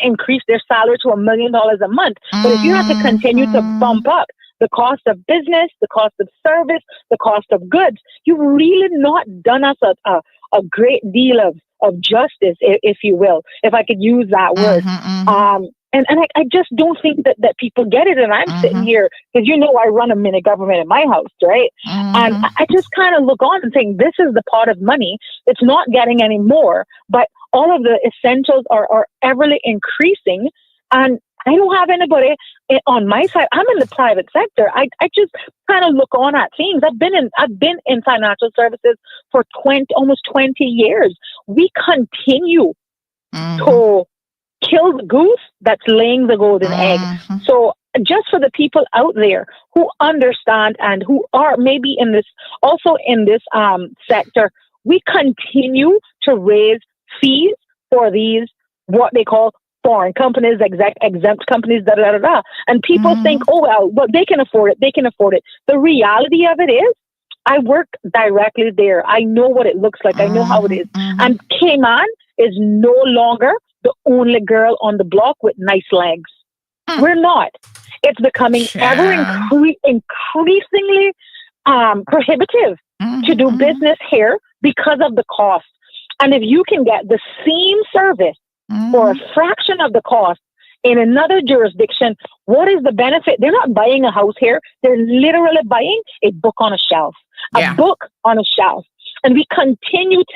increase their salary to $1 million a month, but if you have to continue to bump up the cost of business, the cost of service, the cost of goods, you've really not done us a great deal of justice, if you will, if I could use that word. And I just don't think that people get it. And I'm sitting here, because I run a mini government in my house, right? And I just kind of look on and think, this is the pot of money. It's not getting any more, but all of the essentials are everly increasing. And I don't have anybody on my side. I'm in the private sector. I just kind of look on at things. I've been in financial services for almost 20 years. We continue to kill the goose that's laying the golden egg. So just for the people out there who understand and who are maybe in this sector, we continue to raise fees for these, what they call foreign companies, exempt companies, and people think, oh, well, they can afford it. They can afford it. The reality of it is, I work directly there. I know what it looks like. I know how it is. And Cayman is no longer the only girl on the block with nice legs. We're not. It's becoming ever increasingly prohibitive to do business here because of the cost. And if you can get the same service for a fraction of the cost in another jurisdiction, what is the benefit? They're not buying a house here. They're literally buying a book on a shelf, a book on a shelf. And we continuously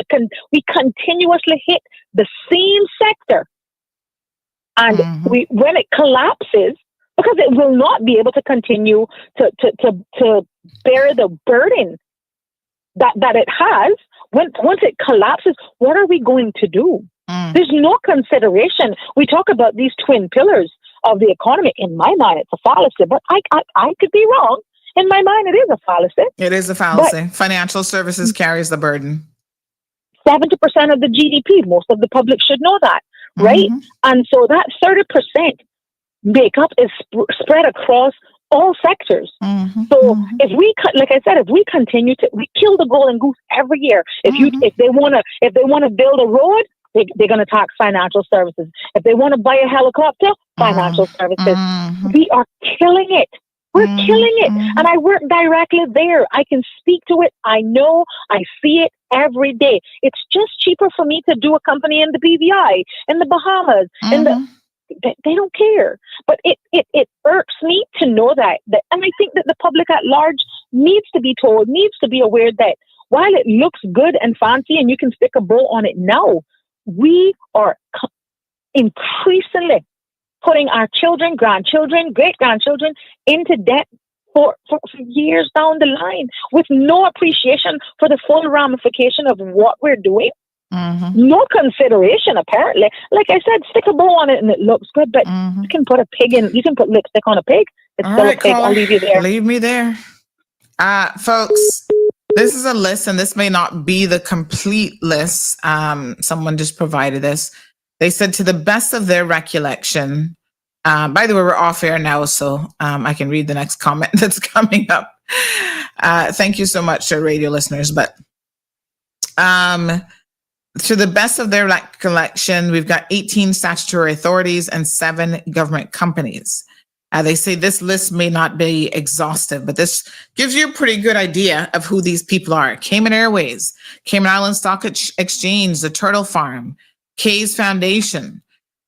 hit the same sector. And when it collapses, because it will not be able to continue to bear the burden that it has, once it collapses, what are we going to do? There's no consideration. We talk about these twin pillars of the economy. In my mind, it's a fallacy, but I could be wrong. In my mind, it is a fallacy. It is a fallacy. But financial services carries the burden. 70% of the GDP, most of the public should know that, right? And so that 30% makeup is spread across all sectors. So if we, like I said, if we continue to, we kill the golden goose every year. If they want to build a road, they're going to tax financial services. If they want to buy a helicopter, financial services. We are killing it. We're killing it. And I work directly there. I can speak to it. I know. I see it every day. It's just cheaper for me to do a company in the BVI, in the Bahamas, they don't care. But it irks me to know that. And I think that the public at large needs to be told, needs to be aware that while it looks good and fancy and you can stick a bow on it now, we are increasingly putting our children, grandchildren, great-grandchildren into debt for years down the line with no appreciation for the full ramification of what we're doing. No consideration, apparently. Like I said, stick a bow on it and it looks good, but you can put lipstick on a pig. It's still a pig. I'll leave you there. Leave me there. Folks, this is a list, and this may not be the complete list. Someone just provided this. They said, to the best of their recollection, by the way, we're off air now, so I can read the next comment that's coming up. Thank you so much, radio listeners. But to the best of their recollection, we've got 18 statutory authorities and 7 government companies. They say this list may not be exhaustive, but this gives you a pretty good idea of who these people are. Cayman Airways, Cayman Islands Stock Exchange, the Turtle Farm, Kay's Foundation,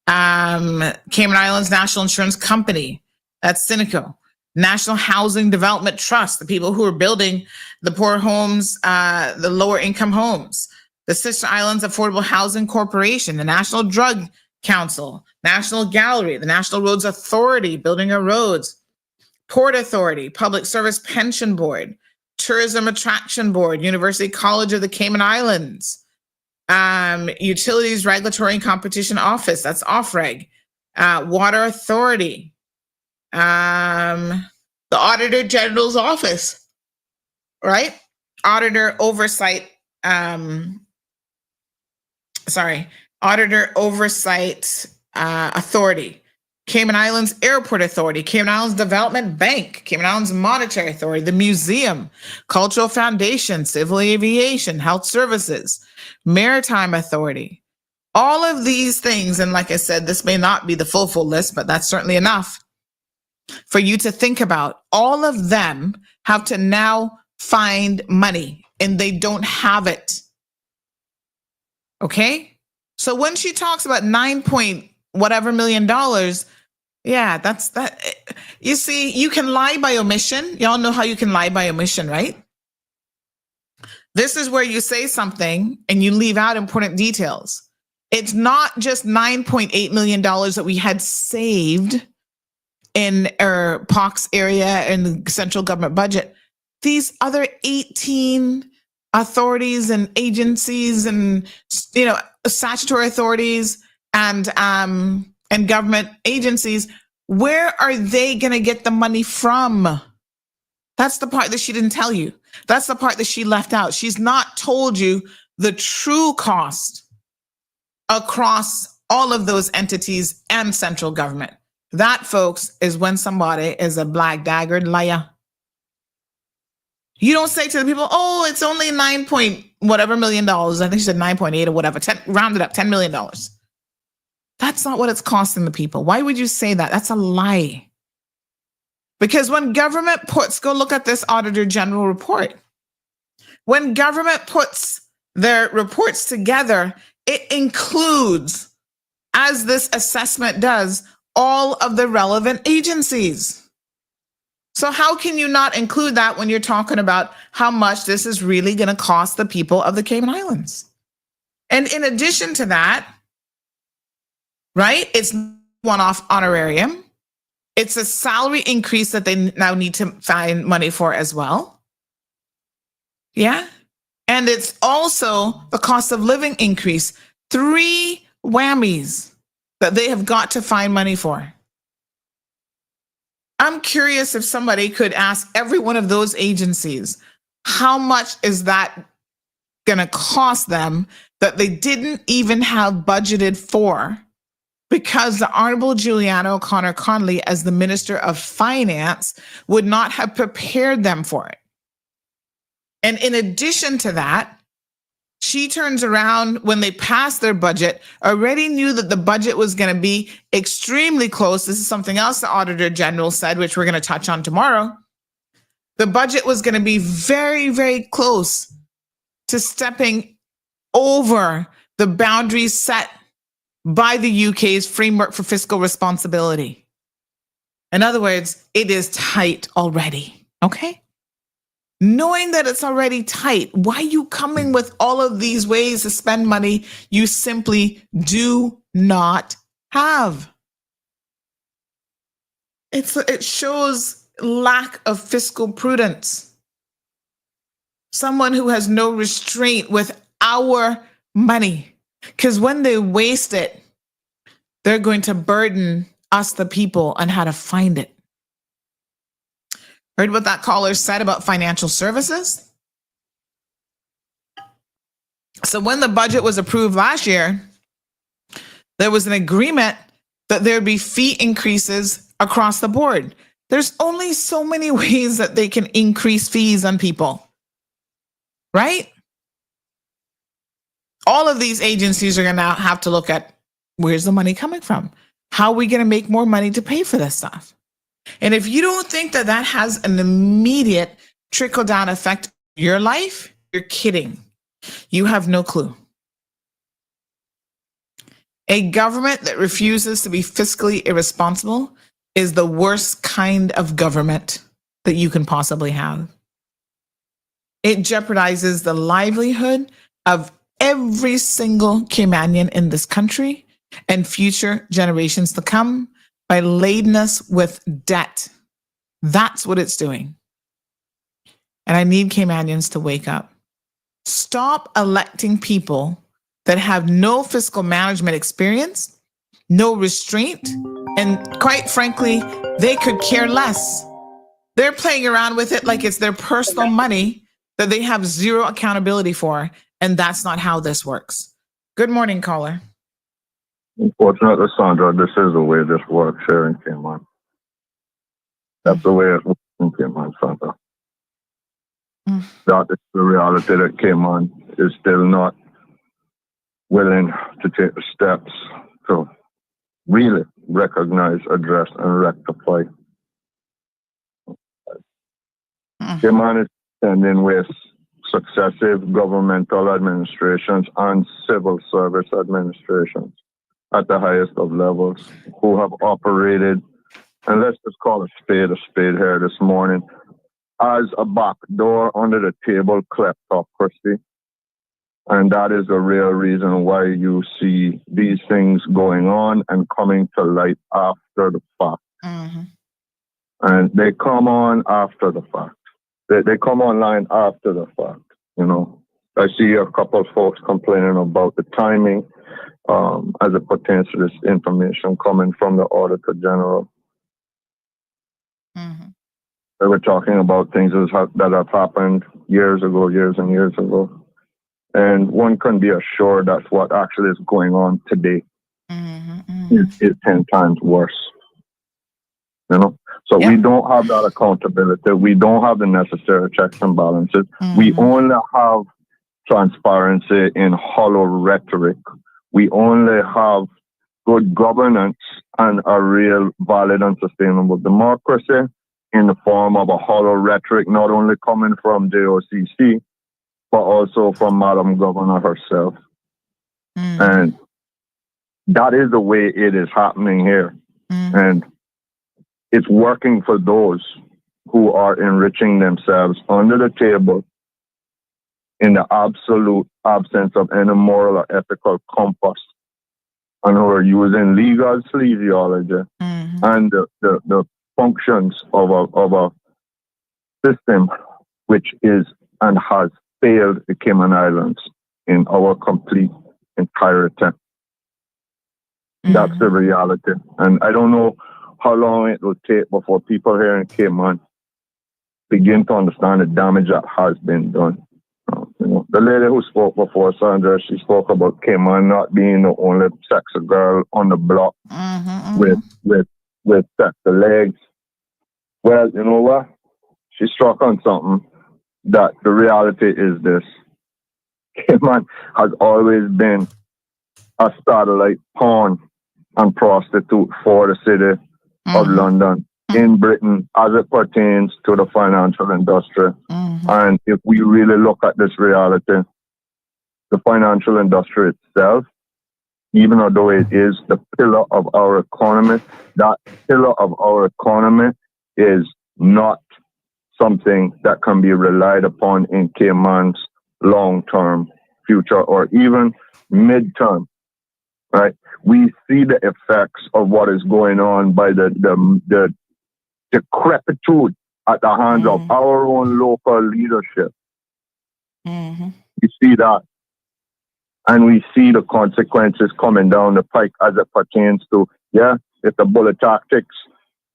Cayman Islands National Insurance Company, that's Synico, National Housing Development Trust, the people who are building the poor homes, the lower income homes, the Sister Islands Affordable Housing Corporation, the National Drug Council, National Gallery, the National Roads Authority, building our roads, Port Authority, Public Service Pension Board, Tourism Attraction Board, University College of the Cayman Islands, Utilities Regulatory and Competition Office, that's OFREG, Water Authority, the Auditor General's Office, right? Auditor Oversight, Auditor Oversight Authority, Cayman Islands Airport Authority, Cayman Islands Development Bank, Cayman Islands Monetary Authority, the Museum, Cultural Foundation, Civil Aviation, Health Services, Maritime Authority. All of these things, and like I said, this may not be the full list, but that's certainly enough for you to think about. All of them have to now find money, and they don't have it. Okay? So when she talks about $9 million, yeah, that's that. You see, you can lie by omission. Y'all know how you can lie by omission, right? This is where you say something and you leave out important details. It's not just $9.8 million that we had saved in our POX area in the central government budget. These other 18 authorities and agencies and, statutory authorities and government agencies, where are they going to get the money from? That's the part that she didn't tell you. That's the part that she left out. She's not told you the true cost across all of those entities and central government. That, folks, is when somebody is a black daggered liar. You don't say to the people, oh, it's only $9 million. I think she said 9.8 or whatever, rounded up $10 million. That's not what it's costing the people. Why would you say that? That's a lie. Because when government go look at this Auditor General report. When government puts their reports together, it includes, as this assessment does, all of the relevant agencies. So how can you not include that when you're talking about how much this is really going to cost the people of the Cayman Islands? And in addition to that, right, it's one-off honorarium. It's a salary increase that they now need to find money for as well. Yeah. And it's also the cost of living increase. 3 whammies that they have got to find money for. I'm curious if somebody could ask every one of those agencies, how much is that going to cost them that they didn't even have budgeted for, because the Honorable Juliana O'Connor Connolly, as the Minister of Finance, would not have prepared them for it. And in addition to that, she turns around when they passed their budget, already knew that the budget was going to be extremely close. This is something else the Auditor General said, which we're going to touch on tomorrow. The budget was going to be very, very close to stepping over the boundaries set by the UK's framework for fiscal responsibility. In other words, it is tight already, okay? Knowing that it's already tight, why are you coming with all of these ways to spend money you simply do not have? It shows lack of fiscal prudence. Someone who has no restraint with our money. Because when they waste it, they're going to burden us, the people, on how to find it. Heard what that caller said about financial services? So when the budget was approved last year, there was an agreement that there'd be fee increases across the board. There's only so many ways that they can increase fees on people, right? All of these agencies are going to have to look at, where's the money coming from? How are we going to make more money to pay for this stuff? And if you don't think that that has an immediate trickle-down effect on your life, you're kidding. You have no clue. A government that refuses to be fiscally irresponsible is the worst kind of government that you can possibly have. It jeopardizes the livelihood of every single Caymanian in this country and future generations to come by laden us with debt. That's what it's doing. And I need Caymanians to wake up. Stop electing people that have no fiscal management experience, no restraint, and quite frankly, they could care less. They're playing around with it like it's their personal money that they have zero accountability for, and that's not how this works. Good morning, caller. Unfortunately, Sandra, this is the way this works here in Cayman. That's the way it works in Cayman, Sandra. That is the reality that Cayman is still not willing to take the steps to really recognize, address, and rectify. Cayman is standing with successive governmental administrations and civil service administrations at the highest of levels who have operated, and let's just call a spade here this morning, as a backdoor under the table kleptocracy. And that is the real reason why you see these things going on and coming to light after the fact. Mm-hmm. And they come on after the fact. They come online after the fact. You know, I see a couple of folks complaining about the timing as it pertains to this information coming from the Auditor General. Mm-hmm. They were talking about things that have happened years and years ago. And one can be assured that what actually is going on today is 10 times worse. You know? So we don't have that accountability. We don't have the necessary checks and balances. We only have transparency in hollow rhetoric. We only have good governance and a real valid and sustainable democracy in the form of a hollow rhetoric, not only coming from JOCC, but also from Madam Governor herself. And that is the way it is happening here. And it's working for those who are enriching themselves under the table in the absolute absence of any moral or ethical compass, and who are using legal sleazyology and the functions of a system which is and has failed the Cayman Islands in our complete entirety. That's the reality. And I don't know how long it will take before people here in Cayman begin to understand the damage that has been done. You know, the lady who spoke before, Sandra, she spoke about Cayman not being the only sexy girl on the block with sexy legs. Well, you know what? She struck on something that the reality is this. Cayman has always been a satellite pawn and prostitute for the city of London in Britain as it pertains to the financial industry. And if we really look at this reality, the financial industry itself, even though it is the pillar of our economy, that pillar of our economy is not something that can be relied upon in Cayman's long-term future or even mid-term, right? We see the effects of what is going on by the decrepitude at the hands of our own local leadership. We see that. And we see the consequences coming down the pike as it pertains to, it's the bullet tactics,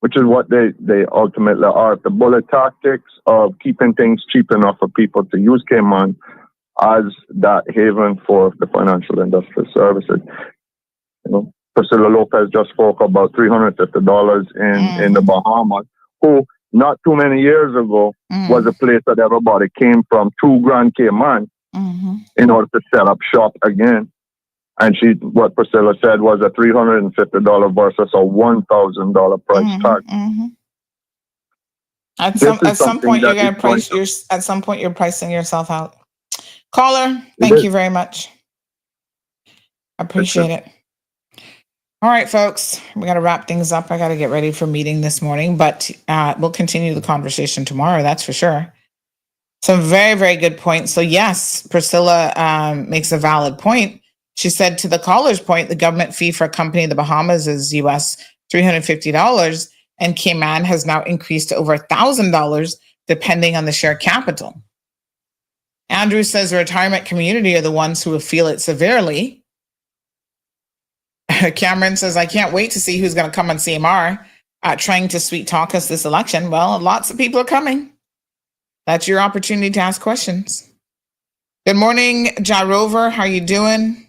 which is what they ultimately are. The bullet tactics of keeping things cheap enough for people to use Cayman as that haven for the financial industrial services. You know, Priscilla Lopez just spoke about $350 in the Bahamas, who not too many years ago was a place that everybody came from to Grand Cayman in order to set up shop again. And what Priscilla said was a $350 versus a $1,000 price tag. At some point, you're going to price at some point, you're pricing yourself out. Caller, thank you very much. I appreciate it. All right, folks, we got to wrap things up. I got to get ready for meeting this morning, but we'll continue the conversation tomorrow. That's for sure. Some very, very good points. So yes, Priscilla makes a valid point. She said, to the caller's point, the government fee for a company in the Bahamas is US $350, and Cayman has now increased to over $1,000, depending on the share capital. Andrew says the retirement community are the ones who will feel it severely. Cameron says, I can't wait to see who's going to come on CMR trying to sweet talk us this election. Well, lots of people are coming. That's your opportunity to ask questions. Good morning, Ja Rover. How you doing?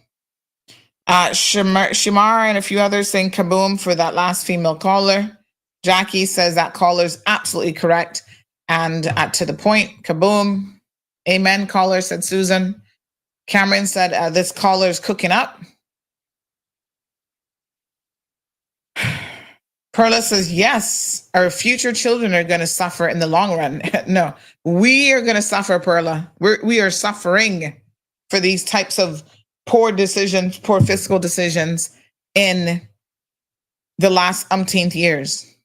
Shimar and a few others saying kaboom for that last female caller. Jackie says that caller is absolutely correct and to the point. Kaboom. Amen, caller, said Susan. Cameron said this caller is cooking up. Perla says, yes, our future children are going to suffer in the long run. No, we are going to suffer, Perla. We are suffering for these types of poor decisions, poor fiscal decisions in the last umpteenth years.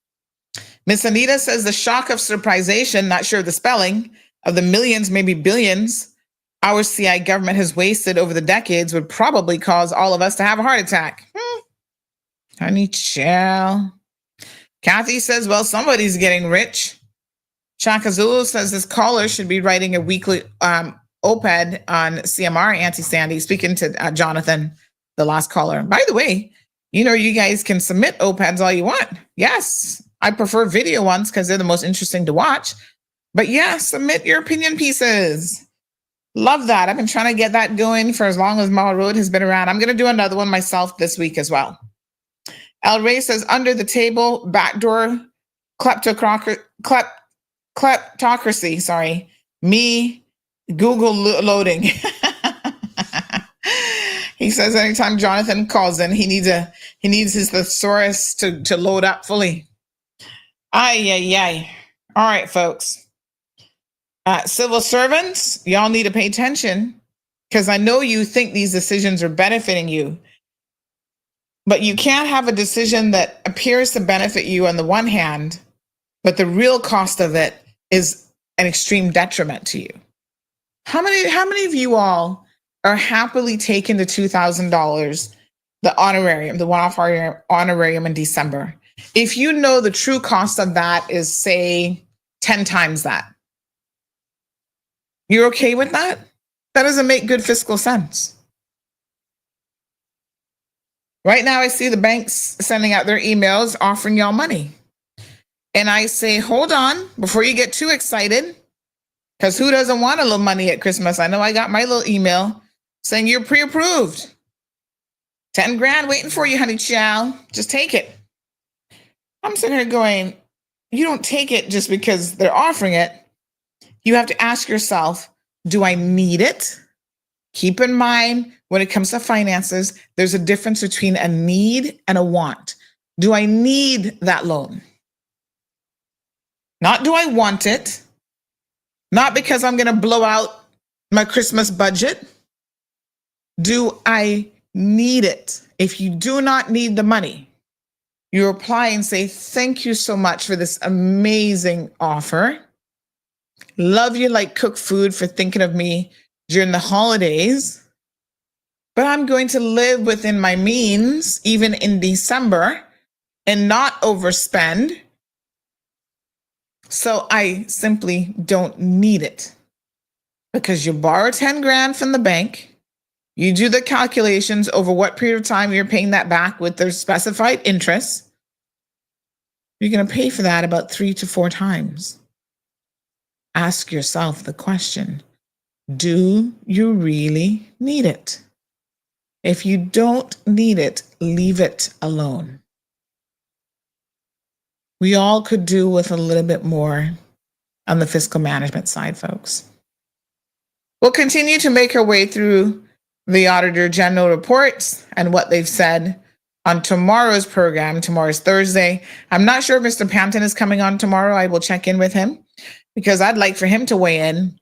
Miss Anita says the shock of surprisation, not sure of the spelling, of the millions, maybe billions, our CI government has wasted over the decades would probably cause all of us to have a heart attack. Honey, chill. Kathy says, well, somebody's getting rich. Chaka Zulu says this caller should be writing a weekly op-ed on CMR, Auntie Sandy, speaking to Jonathan, the last caller. By the way, you guys can submit op-eds all you want. Yes, I prefer video ones because they're the most interesting to watch. But yeah, submit your opinion pieces. Love that. I've been trying to get that going for as long as Mall Road has been around. I'm going to do another one myself this week as well. El Rey says, under the table, backdoor kleptocracy. Sorry. Me, Google loading. He says anytime Jonathan calls in, he needs his thesaurus to load up fully. Ay. All right, folks. Civil servants, y'all need to pay attention, because I know you think these decisions are benefiting you, but you can't have a decision that appears to benefit you on the one hand, but the real cost of it is an extreme detriment to you. How many of you all are happily taking the $2,000, the honorarium, the one-off honorarium in December, if you know the true cost of that is, say, 10 times that? You're okay with that? That doesn't make good fiscal sense. Right now, I see the banks sending out their emails offering y'all money. And I say, hold on, before you get too excited, because who doesn't want a little money at Christmas? I know I got my little email saying you're pre-approved. 10 grand waiting for you, honey chow. Just take it. I'm sitting here going, you don't take it just because they're offering it. You have to ask yourself, do I need it? Keep in mind, when it comes to finances, there's a difference between a need and a want. Do I need that loan? Not do I want it? Not because I'm going to blow out my Christmas budget. Do I need it? If you do not need the money, you reply and say, thank you so much for this amazing offer. Love you like cook food for thinking of me during the holidays. But I'm going to live within my means, even in December, and not overspend. So I simply don't need it. Because you borrow 10 grand from the bank, you do the calculations over what period of time you're paying that back with their specified interest. You're going to pay for that about 3 to 4 times. Ask yourself the question, do you really need it? If you don't need it, leave it alone. We all could do with a little bit more on the fiscal management side, folks. We'll continue to make our way through the Auditor General reports and what they've said on tomorrow's program. Tomorrow's Thursday. I'm not sure if Mr. Pampton is coming on tomorrow. I will check in with him because I'd like for him to weigh in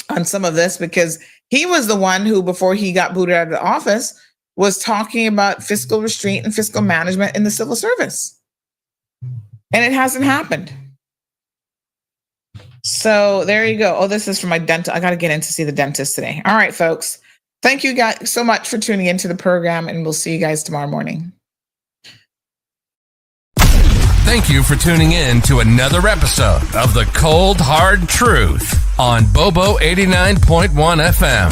on some of this, because he was the one who, before he got booted out of the office, was talking about fiscal restraint and fiscal management in the civil service. And it hasn't happened. So there you go. Oh, this is for my dental. I got to get in to see the dentist today. All right, folks. Thank you guys so much for tuning into the program, and we'll see you guys tomorrow morning. Thank you for tuning in to another episode of The Cold Hard Truth on Bobo 89.1 FM.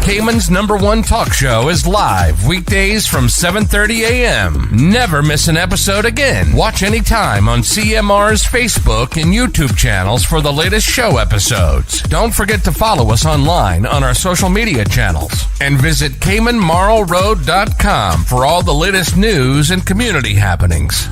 Cayman's #1 talk show is live weekdays from 7:30 a.m. Never miss an episode again. Watch anytime on CMR's Facebook and YouTube channels for the latest show episodes. Don't forget to follow us online on our social media channels. And visit CaymanMarlRoad.com for all the latest news and community happenings.